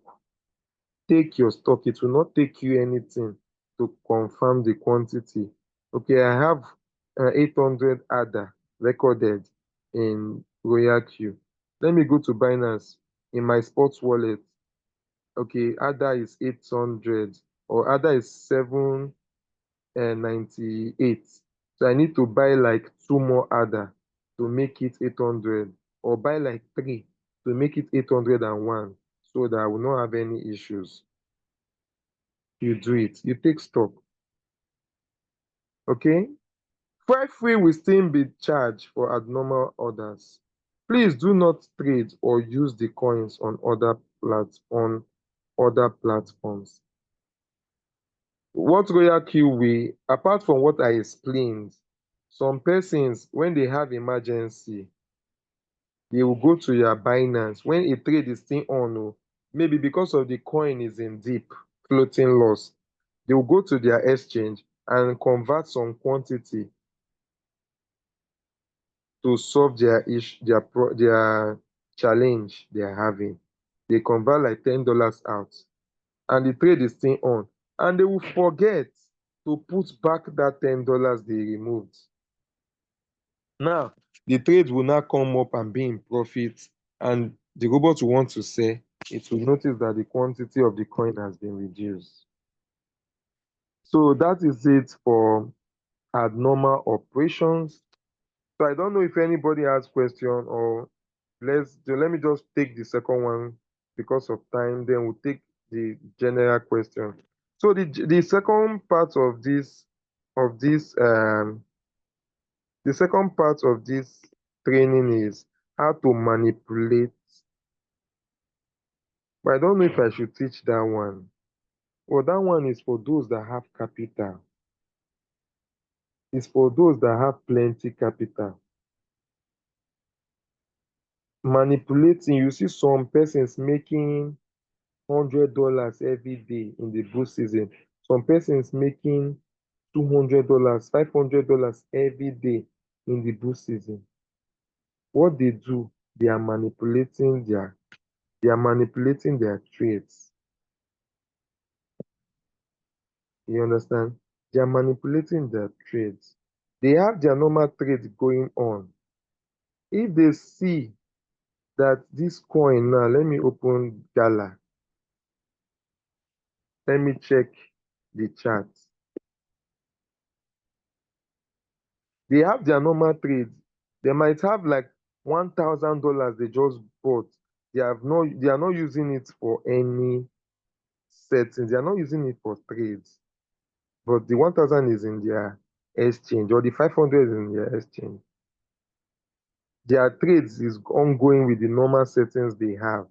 Take your stock. It will not take you anything to confirm the quantity. Okay, I have 800 ADA recorded in RoyalQ. Let me go to Binance in my sports wallet. Okay, ADA is 800 or ADA is 798. So I need to buy like 2 more ADA to make it 800, or buy like 3 to make it 801, so that I will not have any issues. You do it. You take stock. Okay? Freight fee will still be charged for abnormal orders. Please do not trade or use the coins on other platforms. What RoyalQ will, apart from what I explained, some persons, when they have emergency, they will go to your Binance. When a trade is still on, maybe because of the coin is in deep floating loss, they will go to their exchange and convert some quantity to solve their issue, their challenge they are having. They convert like $10 out, and the trade is still on, and they will forget to put back that $10 they removed. Now, the trade will now come up and be in profit, and the robot will want to sell. It will notice that the quantity of the coin has been reduced. So that is it for abnormal operations. So I don't know if anybody has question, or let me just take the second one because of time, then we'll take the general question. So the second part of the second part of this training is how to manipulate. But I don't know if I should teach that one. Well, that one is for those that have capital. It's for those that have plenty capital. Manipulating, you see some persons making $100 every day in the bull season. Some persons making $200, $500 every day in the bull season. What they do, they are manipulating their trades. You understand? They are manipulating their trades. They have their normal trade going on. If they see that this coin now, let me open Gala. Let me check the chart. They have their normal trades. They might have like $1,000 they just bought. They are not using it for any settings. They are not using it for trades. But the 1,000 is in their exchange, or the 500 is in their exchange. Their trades is ongoing with the normal settings they have.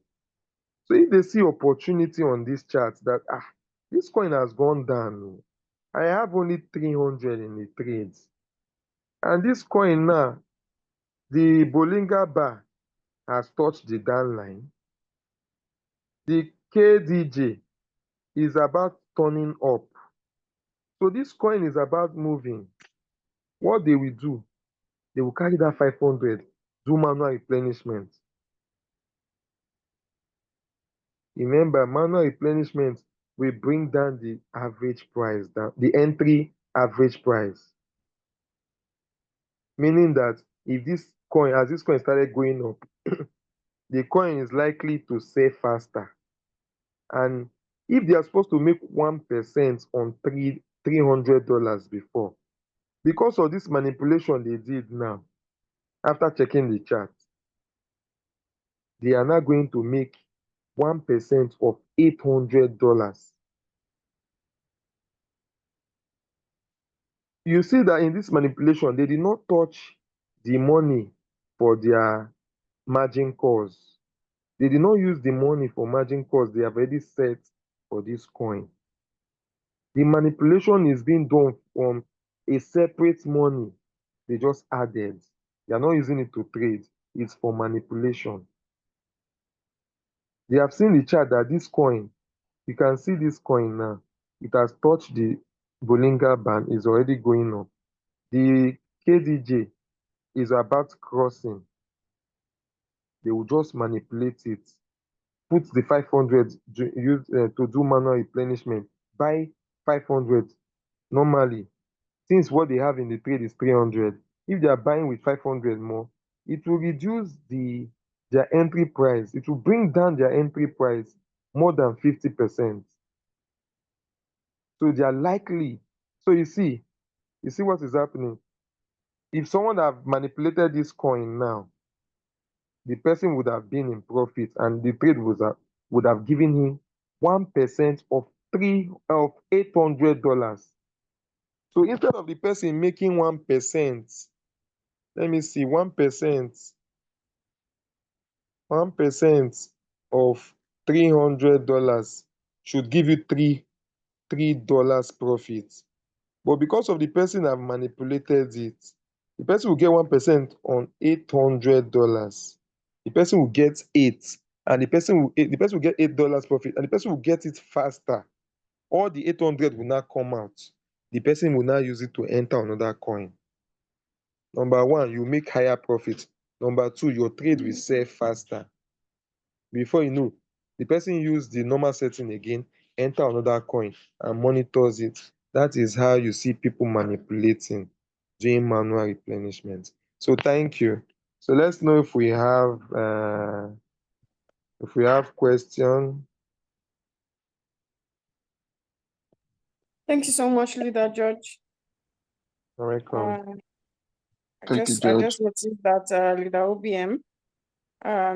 So if they see opportunity on this chart that this coin has gone down, I have only 300 in the trades, and this coin now, the Bollinger bar has touched the downline. The KDJ is about turning up. So this coin is about moving. What they will do, they will carry that 500, do manual replenishment. Remember, manual replenishment will bring down the average price, down, the entry average price. Meaning that if this coin, as this coin started going up, the coin is likely to sell faster. And if they are supposed to make 1% on $300 before, because of this manipulation they did now, after checking the chart, they are now going to make 1% of $800. You see that in this manipulation, they did not touch the money for their margin calls. They did not use the money for margin calls they have already set for this coin. The manipulation is being done from a separate money they just added. They are not using it to trade, it's for manipulation. They have seen the chart that this coin, you can see this coin now, it has touched the Bollinger Band, is already going up. The KDJ is about crossing. They will just manipulate it, put the 500 to do manual replenishment, buy 500 normally. Since what they have in the trade is 300, if they are buying with 500 more, it will reduce their entry price. It will bring down their entry price more than 50%. So they are likely. So you see what is happening. If someone have manipulated this coin now, the person would have been in profit and the trade would have given him 1% of $800. So instead of the person making 1%, let me see, 1% of $300 should give you $3 profit. But because of the person have manipulated it, the person will get 1% on $800. The person will get eight, and the person will get $8 profit, and the person will get it faster. All the 800 will now come out. The person will now use it to enter another coin. Number one, you make higher profit. Number two, your trade will sell faster. Before you know, the person use the normal setting again, enter another coin and monitors it. That is how you see people manipulating, doing manual replenishment. So thank you. So let's know if we have question.
Thank you so much, Leader George.
You're welcome.
I
Thank you,
just
George.
noticed that Leader OBM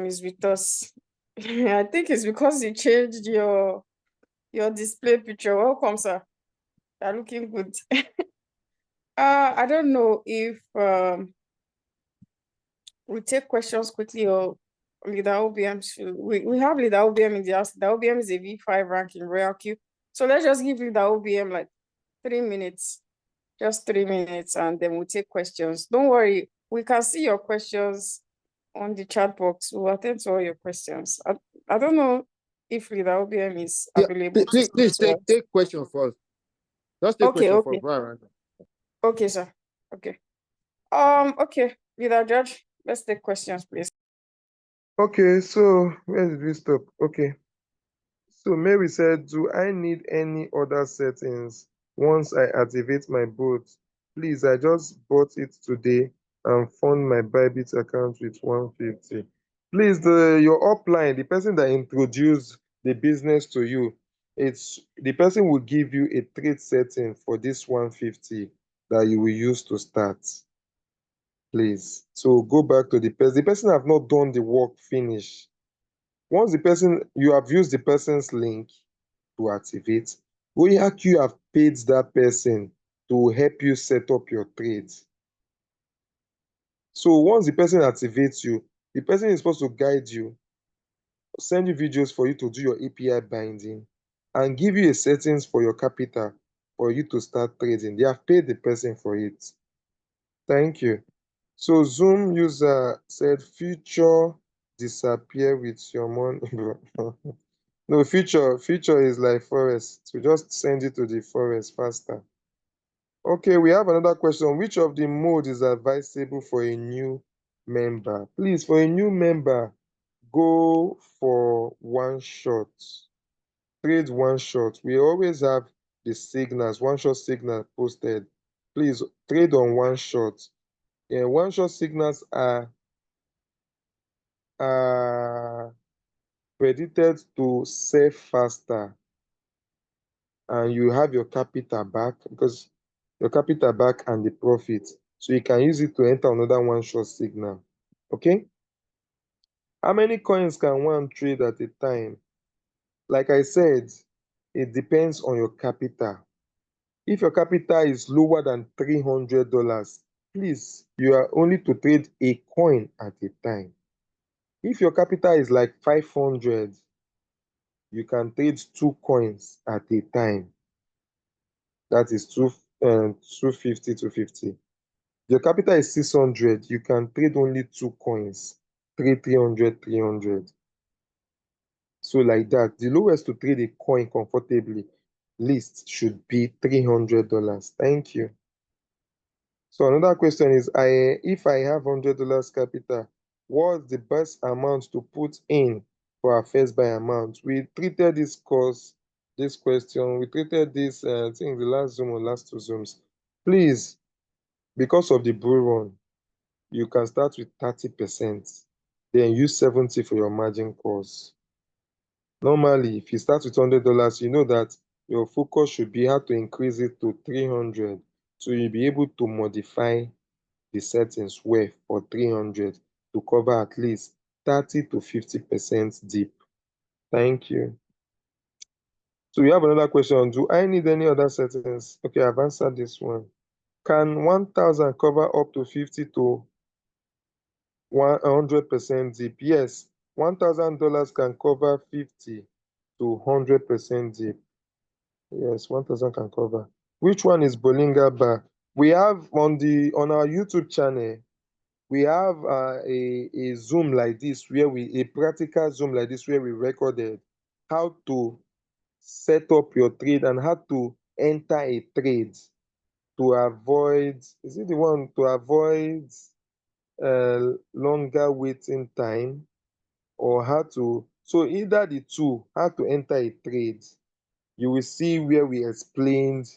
is with us. I think it's because you changed your display picture. Welcome, sir. You're looking good. I don't know if we take questions quickly or Leader OBM should. We have Leader OBM in the house. Leader OBM is a V5 rank in RoyalQ. So let's just give Leader OBM like 3 minutes, just 3 minutes, and then we'll take questions. Don't worry, we can see your questions on the chat box. We'll attend to all your questions. I don't know if Leader OBM is
Yeah,
available.
please take question first. Just take
Okay,
question
okay.
first.
Okay, sir. Okay. Okay, Leader George, let's take questions, please.
Okay, so where did we stop? Okay. So Mary said, do I need any other settings once I activate my bot? Please, I just bought it today and fund my Bybit account with 150. Please, your upline, the person that introduced the business to you, it's the person will give you a trade setting for this 150 that you will use to start. Please. So go back to the person. The person have not done the work finish. Once you have used the person's link to activate, RoyalQ have paid that person to help you set up your trades. So once the person activates you, the person is supposed to guide you, send you videos for you to do your API binding, and give you a settings for your capital for you to start trading. They have paid the person for it. Thank you. So Zoom user said, future disappear with your money. No, future is like forest. So just send it to the forest faster. Okay, we have another question. Which of the modes is advisable for a new member? Please, for a new member, go for one shot. Trade one shot. We always have the signals, one shot signal posted. Please trade on one shot. Yeah, one shot signals are predicted to sell faster, and you have your capital back because your capital back and the profit. So you can use it to enter another one shot signal. Okay? How many coins can one trade at a time? Like I said, it depends on your capital. If your capital is lower than $300, please, you are only to trade a coin at a time. If your capital is like 500, you can trade 2 coins at a time. That is 250, 250. Your capital is 600, you can trade only 2 coins, 300, 300. So like that, the lowest to trade a coin comfortably least should be $300. Thank you. So another question is, if I have $100 capital, what's the best amount to put in for our first buy amount? We treated this question, we treated this, I think the last Zoom or last 2 Zooms. Please, because of the bull run, you can start with 30%, then use 70 for your margin calls. Normally, if you start with $100, you know that your focus should be how to increase it to 300. So you'll be able to modify the settings well for 300 to cover at least 30 to 50% dip. Thank you. So we have another question. Do I need any other settings? Okay, I've answered this one. Can 1,000 cover up to 50 to 100% dip? Yes, $1,000 can cover 50 to 100% dip. Yes, 1,000 can cover. Which one is Bollinger Bar? We have on our YouTube channel, we have a Zoom like this a practical Zoom like this where we recorded how to set up your trade and how to enter a trade to avoid, is it the one to avoid longer waiting time, or how to, so either the two, how to enter a trade. You will see where we explained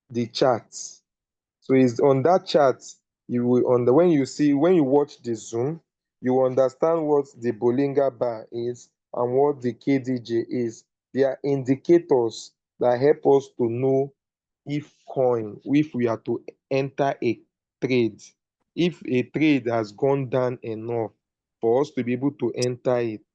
the charts. So it's on that chart, you will when you watch the Zoom, you will understand what the Bollinger Bar is and what the KDJ is. They are indicators that help us to know if we are to enter a trade, if a trade has gone down enough for us to be able to enter it.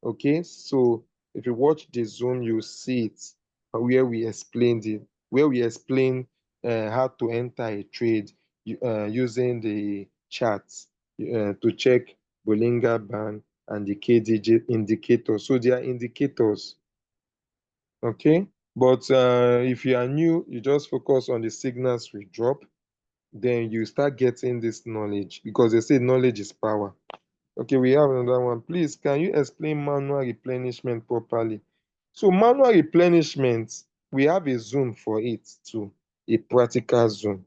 Okay, so if you watch the Zoom, you see it where we explained it, where we explain how to enter a trade using the charts to check Bollinger Band and the KDJ indicator. So they are indicators. Okay, but if you are new, you just focus on the signals we drop, then you start getting this knowledge, because they say knowledge is power. Okay, we have another one. Please, can you explain manual replenishment properly? So manual replenishment, we have a Zoom for it too, a practical Zoom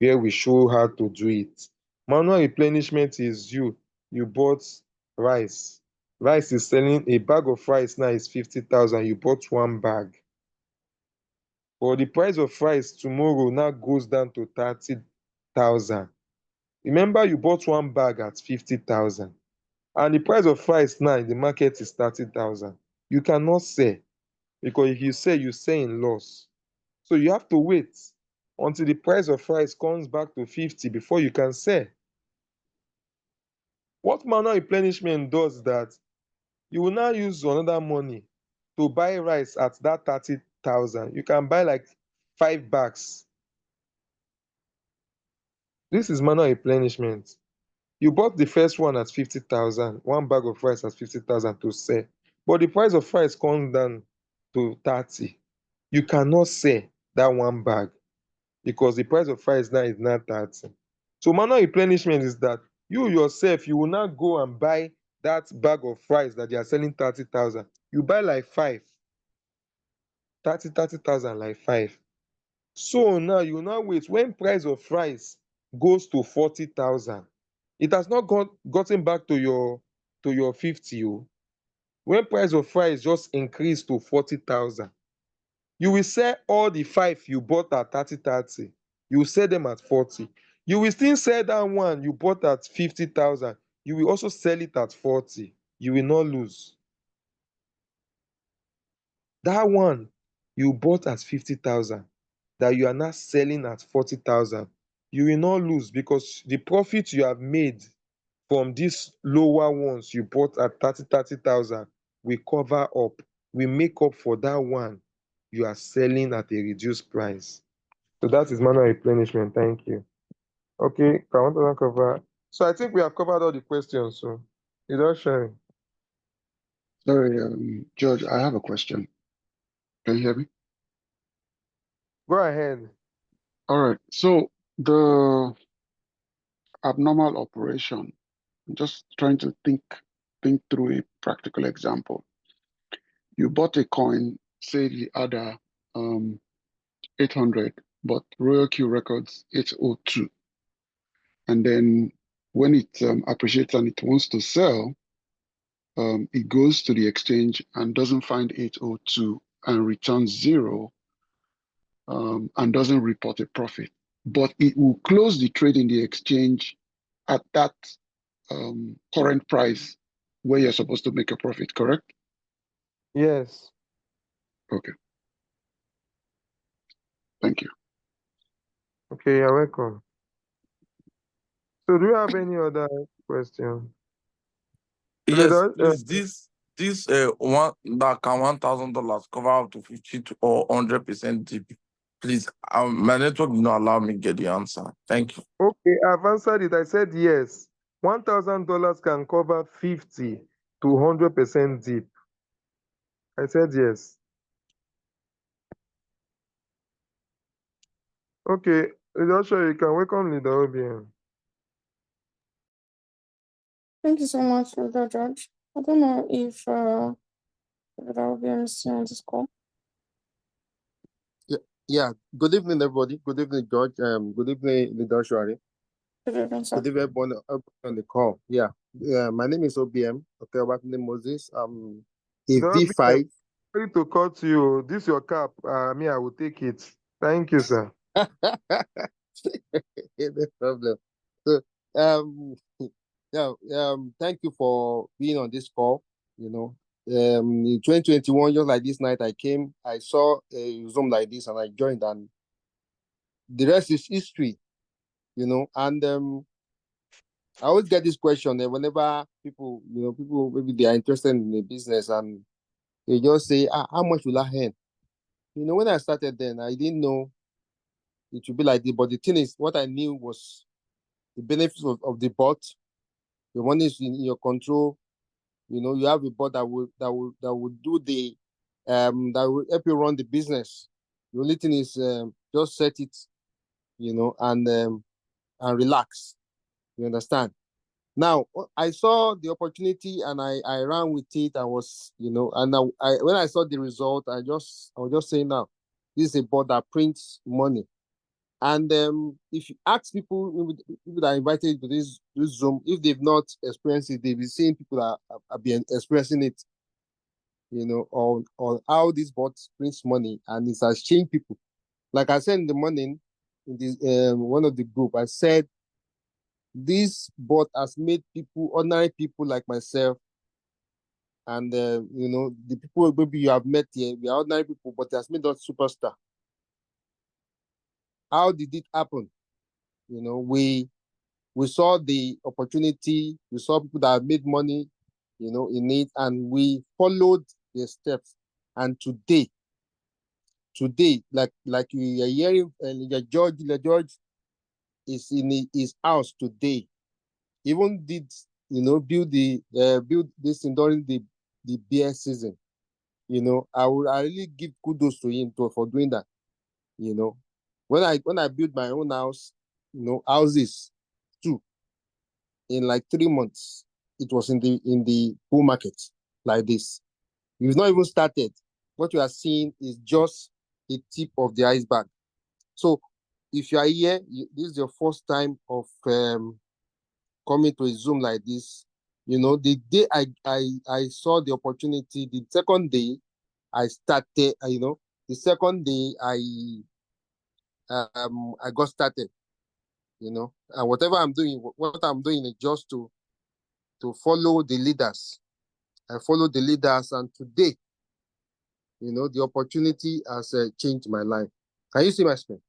where we show how to do it. Manual replenishment is you bought rice. Rice is selling, a bag of rice now is 50,000. You bought one bag. But the price of rice tomorrow now goes down to 30,000. Remember, you bought one bag at 50,000. And the price of rice now in the market is 30,000. You cannot sell, because if you sell, you sell in loss. So you have to wait until the price of rice comes back to 50 before you can sell. What manual replenishment does that you will now use another money to buy rice at that 30,000. You can buy like 5 bags. This is manual replenishment. You bought the first one at 50,000, one bag of rice at 50,000 to sell. But the price of rice comes down to 30. You cannot sell that one bag because the price of rice now is not 30. So manual replenishment is that you yourself, you will not go and buy that bag of rice that they are selling 30,000. You buy like 5. 30,000 like 5. So now you now wait when price of rice goes to 40,000. It has not gotten back to your 50 oh. When price of rice just increase to 40,000, you will sell all the 5 you bought at 30,30. You will sell them at 40. You will still sell that one you bought at 50,000. You will also sell it at 40. You will not lose. That one you bought at 50,000 that you are now selling at 40,000, you will not lose because the profit you have made from these lower ones you bought at 30,000 will cover up, will make up for that one you are selling at a reduced price. So that is manual replenishment. Thank you. Okay, I want to cover. So I think we have covered all the questions. So you don't share.
Sorry, George, I have a question. Can you hear me?
Go ahead.
All right. So the abnormal operation, I'm just trying to think through a practical example. You bought a coin, say the other 800, but RoyalQ records 802. And then when it appreciates and it wants to sell, it goes to the exchange and doesn't find 802 and returns 0, and doesn't report a profit. But it will close the trade in the exchange at that current price where you're supposed to make a profit, correct?
Yes.
Okay. Thank you.
Okay, you're welcome. So do you have any other question?
Yes, please. This one that can $1,000 cover up to 50 to or 100% DP. Please, my network did not allow me to get the answer. Thank you.
Okay, I've answered it. I said yes. $1,000 can cover 50 to 100% dip. I said yes. Okay, Joshua, you can welcome Leader OBM.
Thank you so much, Mr. George. I don't know if that will be on this call.
Yeah. Good evening, everybody. Good evening, George. Good evening, Leader Shwari.
Good evening, sir.
Good evening, everyone on the call. Yeah. My name is OBM. Okay, Moses. A
The OBM,
V5.
sorry to cut you. This your cap. Me, I will take it. Thank you, sir.
No problem. So, yeah, thank you for being on this call. You know, in 2021, just like this night, I saw a Zoom like this, and I joined, and the rest is history. You know, and I always get this question whenever people, people maybe they are interested in the business, and they just say, "How much will I earn?" You know, when I started, then I didn't know it would be like this. But the thing is, what I knew was the benefits of the bot. Your money is in your control. You know, you have a bot that will do the that will help you run the business. The only thing is just set it, and relax. You understand? Now I saw the opportunity and I ran with it. I was, and I when I saw the result, I was just saying, now this is a bot that prints money. And if you ask people that are invited to this Zoom, if they've not experienced it, they've been seeing people that have been experiencing it, on how this bot prints money, and it has changed people. Like I said in the morning, in this one of the group, I said this bot has made people, ordinary people like myself, and the people maybe you have met here, we are ordinary people, but it has made us superstar. How did it happen? We saw the opportunity, we saw people that have made money, in it, and we followed the steps. And today, like you are hearing, George is in his house today. Even did build this thing during the beer season. I really give kudos to him for doing that. When I built my own house, houses too, in like 3 months, it was in the bull market like this. We've not even started. What you are seeing is just the tip of the iceberg. So if you are here, this is your first time of coming to a Zoom like this. You know, the day I saw the opportunity, the second day I started, the second day I got started, and whatever I'm doing, what I'm doing is just to follow the leaders. I follow the leaders, and today, the opportunity has changed my life. Can you see my screen?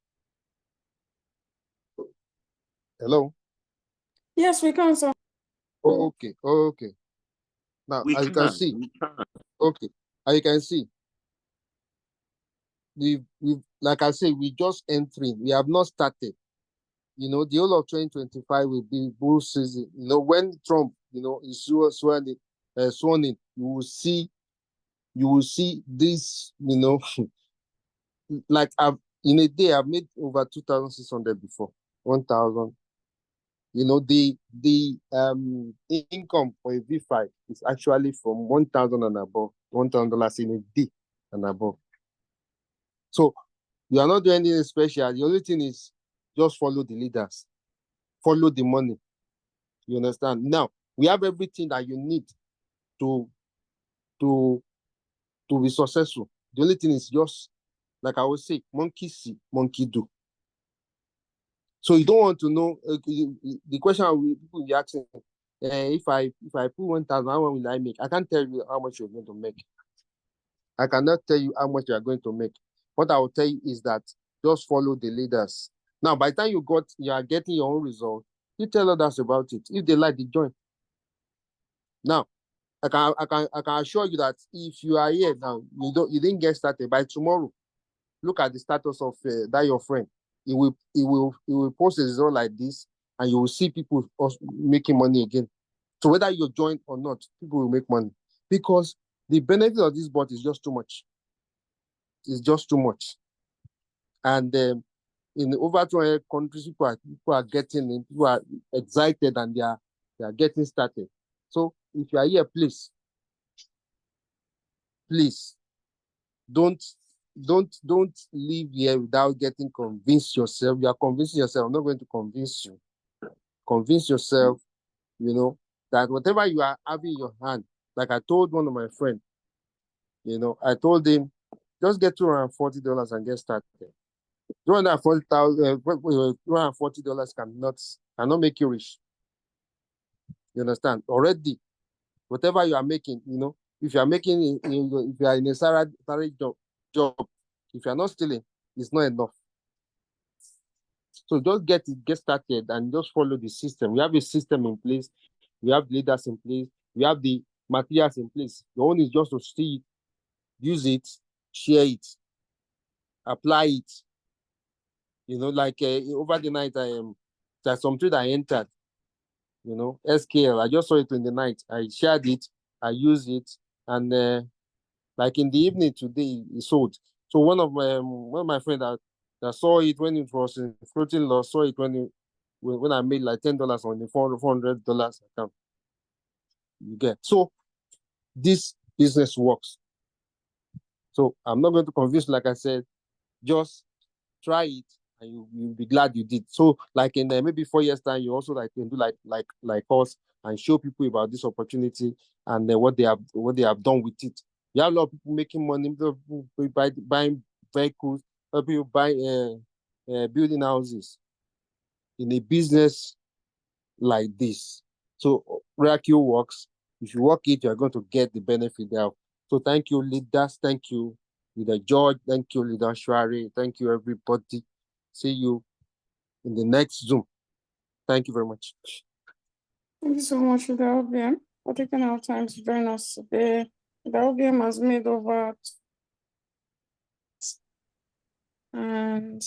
Hello?
Yes, we can, sir.
Oh, okay. Now, as you can see, okay, as you can see, we like I say, we just entering. We have not started. The whole of 2025 will be bull season. When Trump, is sworn in, you will see this, like in a day, I've made over 2,600 before, 1,000. The income for a V5 is actually from 1,000 and above, $1,000 in a day and above. So you are not doing anything special. The only thing is just follow the leaders, follow the money. You understand? Now we have everything that you need to be successful. The only thing is just, like I would say, monkey see, monkey do. So you don't want to know the question people be asking. If I put 1,000, how much will I make? I can't tell you how much you're going to make. I cannot tell you how much you are going to make. What I will tell you is that just follow the leaders. Now, by the time you are getting your own result, you tell others about it. If they like, they join. Now, I can assure you that if you are here now, you didn't get started by tomorrow. Look at the status of that your friend. He will post a result like this, and you will see people making money again. So whether you join or not, people will make money because the benefit of this bot is just too much. It's just too much. And in over 200 countries, people are getting in, people are excited, and they are getting started. So if you are here, please don't leave here without getting convinced yourself. You are convincing yourself. I'm not going to convince you. Convince yourself, that whatever you are having in your hand, like I told one of my friends, I told him, just get $240 and get started. $240 cannot make you rich. You understand? Already, whatever you are making, if you are making, if you are in a salary job, if you are not stealing, it's not enough. So just get started and just follow the system. We have a system in place. We have leaders in place. We have the materials in place. The only is just to see it, use it, share it, apply it. Like over the night, there's some trade I entered. SKL. I just saw it in the night. I shared it. I used it, and like in the evening today, it sold. So one of my friends that saw it when it was in floating loss, saw it when I made like $10 on the $400 account. You get. So this business works. So I'm not going to convince, like I said, just try it and you'll be glad you did. So like in maybe 4 years time, you also can do like us and show people about this opportunity and what they have done with it. You have a lot of people making money, people buying vehicles, people buying building houses in a business like this. So RoyalQ works. If you work it, you are going to get the benefit there. So thank you, leaders. Thank you, Leader George. Thank you, Leader Shwari. Thank you, everybody. See you in the next Zoom. Thank you very much.
Thank you so much, Leader OBM, for taking our time to join us today. Leader OBM has made over, and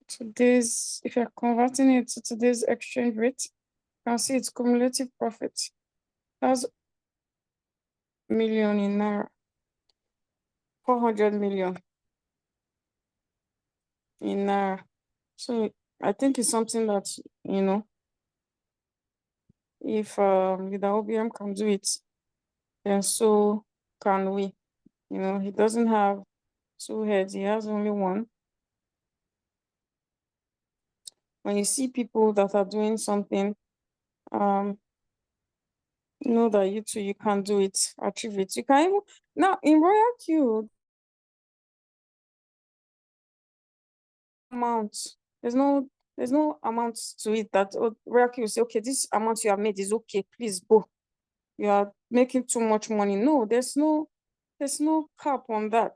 today's, if you're converting it to today's exchange rate, you can see its cumulative profit. That's million in Naira, 400 million in Naira. So I think it's something that, if Leader OBM can do it, then so can we. He doesn't have two heads, he has only one. when you see people that are doing something, know that you too, you can do it, achieve it. You can even, now in RoyalQ, amount, there's no amount to it that RoyalQ will say, okay, this amount you have made is okay, please go. You are making too much money. No, there's no cap on that.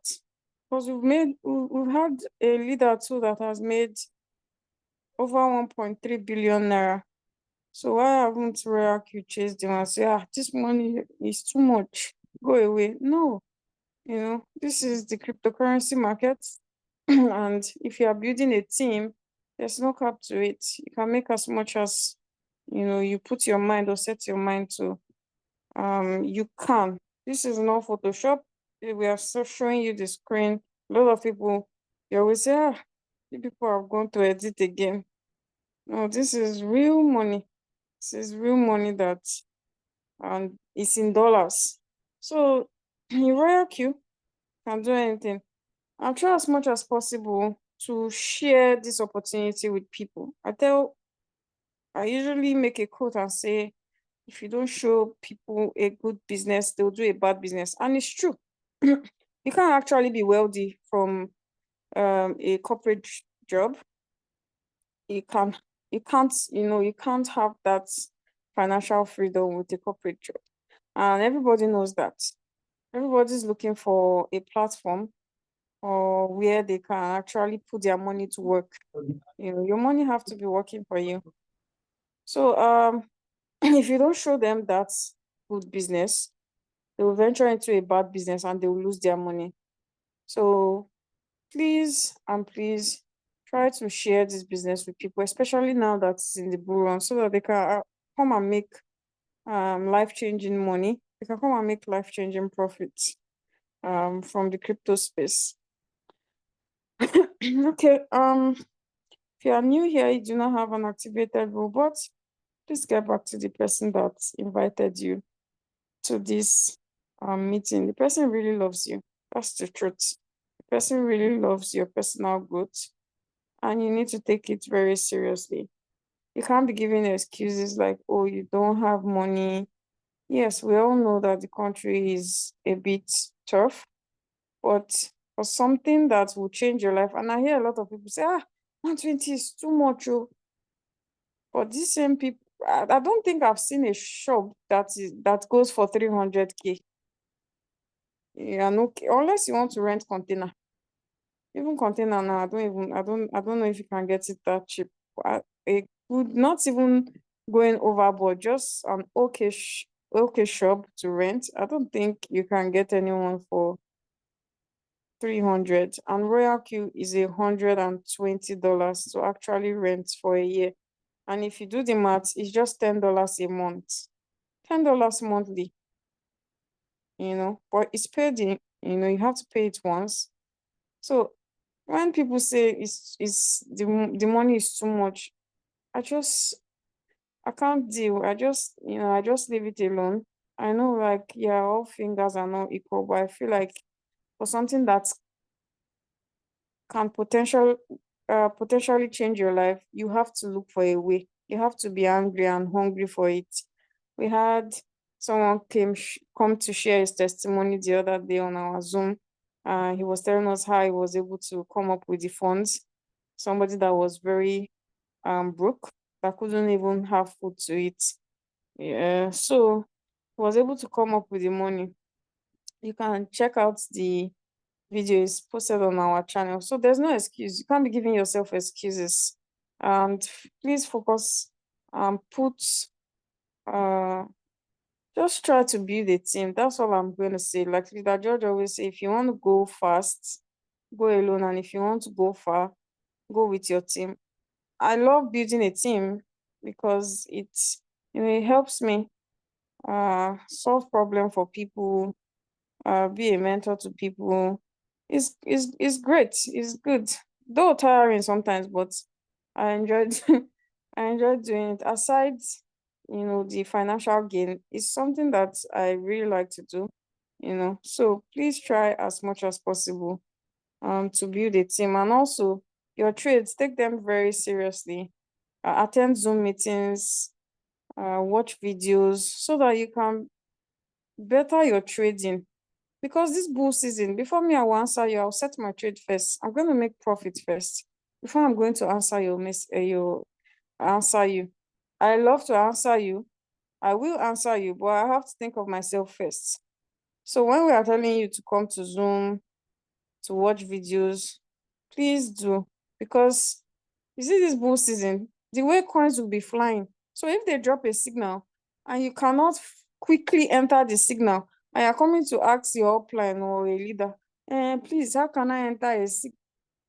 Because we've had a leader too that has made over 1.3 billion naira. So why haven't RoyalQ chased them and say, this money is too much, go away? No, this is the cryptocurrency market. And if you are building a team, there's no cap to it. You can make as much as, you put your mind or set your mind to. You can. This is not Photoshop. We are so showing you the screen. A lot of people, they always say, the people are going to edit again. No, this is real money. This is real money that it's in dollars. So RoyalQ can do anything. I'll try as much as possible to share this opportunity with people. I usually make a quote and say, if you don't show people a good business, they'll do a bad business. And it's true. You can't actually be wealthy from a corporate job. You can't have that financial freedom with a corporate job. And everybody knows that. Everybody's looking for a platform or where they can actually put their money to work. Your money have to be working for you. So if you don't show them that's good business, they will venture into a bad business and they will lose their money. So please try to share this business with people, especially now that it's in the bull run, so that they can come and make life-changing money. They can come and make life-changing profits from the crypto space. Okay, if you are new here, you do not have an activated robot, please get back to the person that invited you to this meeting. The person really loves you. That's the truth. The person really loves your personal growth, and you need to take it very seriously. You can't be giving excuses like, oh, you don't have money. Yes, we all know that the country is a bit tough, but for something that will change your life, and I hear a lot of people say, 120 is too much. Oh. But these same people, I don't think I've seen a shop that goes for 300K. Yeah, no, unless you want to rent container. Even container now, I don't know if you can get it that cheap. A good, not even going overboard, just an okay shop to rent. I don't think you can get anyone for 300. And RoyalQ is $120 to actually rent for a year. And if you do the math, it's just $10 a month. $10 monthly. But it's paid in, you have to pay it once. So when people say it's the money is too much, I can't deal. I just leave it alone. I know, like, yeah, all fingers are not equal, but I feel like for something that can potentially change your life, you have to look for a way. You have to be angry and hungry for it. We had someone come to share his testimony the other day on our Zoom. He was telling us how he was able to come up with the funds. Somebody that was very broke, that couldn't even have food to eat. Yeah, so he was able to come up with the money. You can check out the video is posted on our channel. So there's no excuse. You can't be giving yourself excuses. And please focus just try to build a team. That's all I'm going to say. Like Leader George always say, if you want to go fast, go alone. And if you want to go far, go with your team. I love building a team because it helps me solve problems for people, be a mentor to people. It's great. It's good. Though tiring sometimes, but I enjoyed I enjoyed doing it. Aside, the financial gain is something that I really like to do. So please try as much as possible to build a team, and also your trades, take them very seriously. attend Zoom meetings, watch videos so that you can better your trading. Because this bull season, before me, I will answer you, I'll set my trade first. I'm going to make profit first before I'm going to answer your answer you. I love to answer you. I will answer you, but I have to think of myself first. So when we are telling you to come to Zoom, to watch videos, please do. Because you see this bull season, the way coins will be flying. So if they drop a signal and you cannot quickly enter the signal, and you're coming to ask your upline or a leader, please, how can I enter a signal?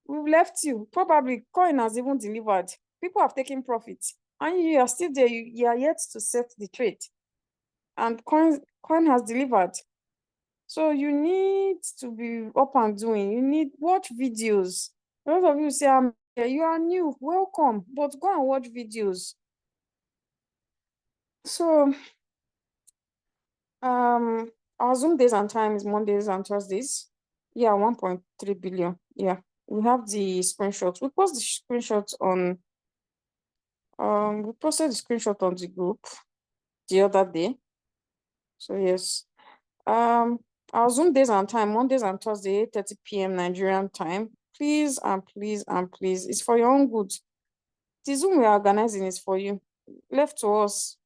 We've left you. Probably coin has even delivered. People have taken profit. And you are still there. You are yet to set the trade. And coin has delivered. So you need to be up and doing. You need watch videos. A lot of you say, you are new, welcome, but go and watch videos. So our Zoom days and time is Mondays and Thursdays. Yeah, 1.3 billion. Yeah, we have the screenshots. We post the screenshots on we posted the screenshot on the group the other day. So yes. Our Zoom days and time, Mondays and Thursday, 8:30 p.m. Nigerian time. Please and please and please, it's for your own good. The Zoom we are organizing is for you. Left to us.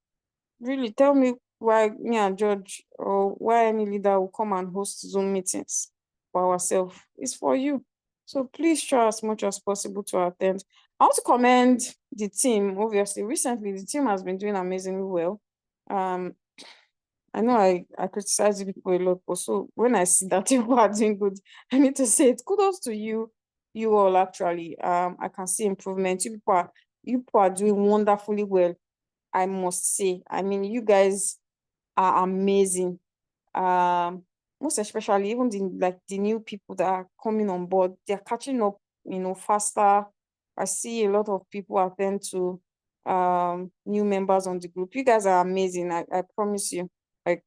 Really, tell me why me and George or why any leader will come and host Zoom meetings for ourselves. It's for you. So please try as much as possible to attend. I want to commend the team. Obviously, recently the team has been doing amazingly well. I know I criticize people a lot, but so when I see that people are doing good, I need to say it. Kudos to you all actually. I can see improvement. You people are doing wonderfully well, I must say. I mean, you guys are amazing. Most especially even the new people that are coming on board, they're catching up, faster. I see a lot of people attend to new members on the group. You guys are amazing. I promise you. Like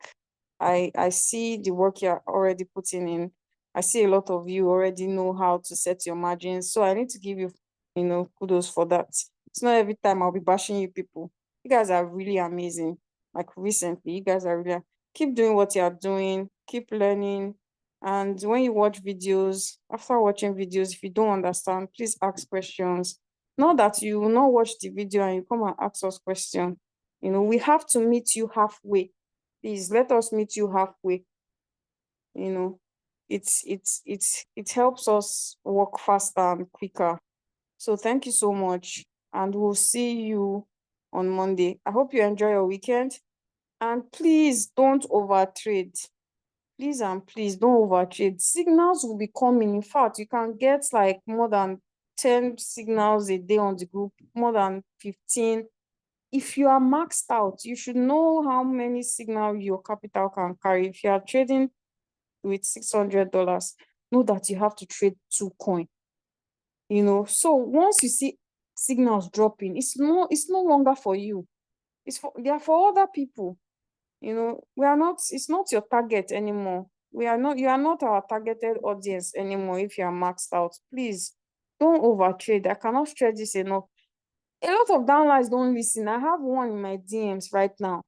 I see the work you're already putting in. I see a lot of you already know how to set your margins. So I need to give you, kudos for that. It's not every time I'll be bashing you people. You guys are really amazing. Like recently, you guys are really, keep doing what you're doing, keep learning. And when you watch videos, after watching videos, if you don't understand, please ask questions. Not that you will not watch the video and you come and ask us questions. We have to meet you halfway. Please let us meet you halfway. It helps us work faster and quicker. So thank you so much. And we'll see you on Monday. I hope you enjoy your weekend. And please don't overtrade. Please and please don't overtrade. Signals will be coming. In fact, you can get like more than 10 signals a day on the group, more than 15. If you are maxed out, you should know how many signals your capital can carry. If you are trading with $600, know that you have to trade 2 coins. So once you see signals dropping, it's no longer for you. They are for other people. It's not your target anymore. You are not our targeted audience anymore if you are maxed out. Please don't overtrade. I cannot stress this enough. A lot of downlines don't listen. I have one in my DMs right now.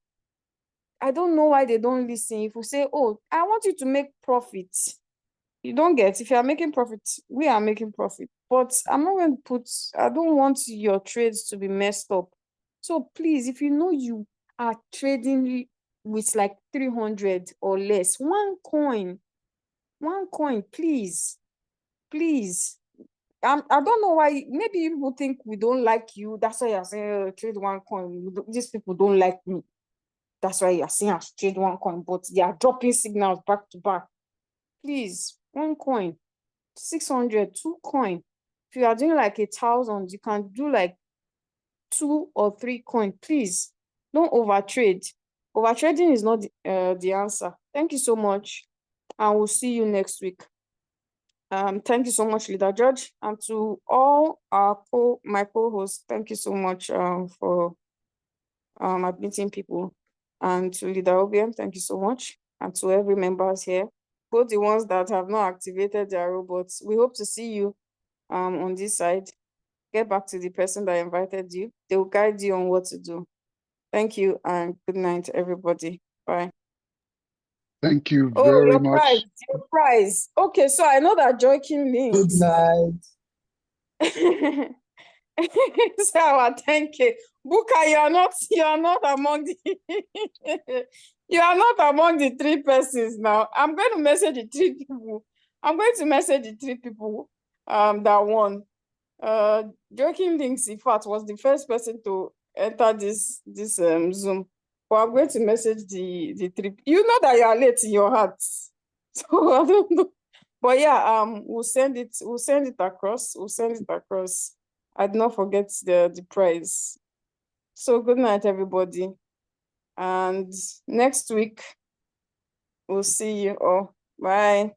I don't know why they don't listen. If you say, oh, I want you to make profit, you don't get. If you are making profit, we are making profit. But I'm not going to I don't want your trades to be messed up. So please, if you know you are trading with like 300 or less, one coin, please. I don't know why. Maybe people think we don't like you. That's why you're saying, trade one coin. These people don't like me. That's why you're saying I should trade one coin. But they are dropping signals back to back. Please, one coin, 600, 2 coin. If you are doing like 1,000, you can do like 2 or 3 coin. Please, don't overtrade. Overtrading is not the answer. Thank you so much, and we'll see you next week. Thank you so much, Leader George, and to all my co-hosts. Thank you so much for admitting people, and to Leader OBM. Thank you so much, and to every members here, both the ones that have not activated their robots. We hope to see you on this side. get back to the person that invited you. They will guide you on what to do. Thank you and good night, everybody. Bye.
Thank you
Oh,
very
your prize,
much.
your prize. Okay, so I know that Joaquin
Good
links.
night.
So our 10K. Buka, you are not among the you are not among the 3 persons now. I'm going to message the 3 people. I'm going to message the 3 people that won. Joaquin Links, in fact, was the first person to enter this Zoom. But I'm going to message the 3. You know that you are late in your heart. So I don't know. But yeah, we'll send it across. We'll send it across. I did not forget the prize. So good night, everybody. And next week, we'll see you all. Bye.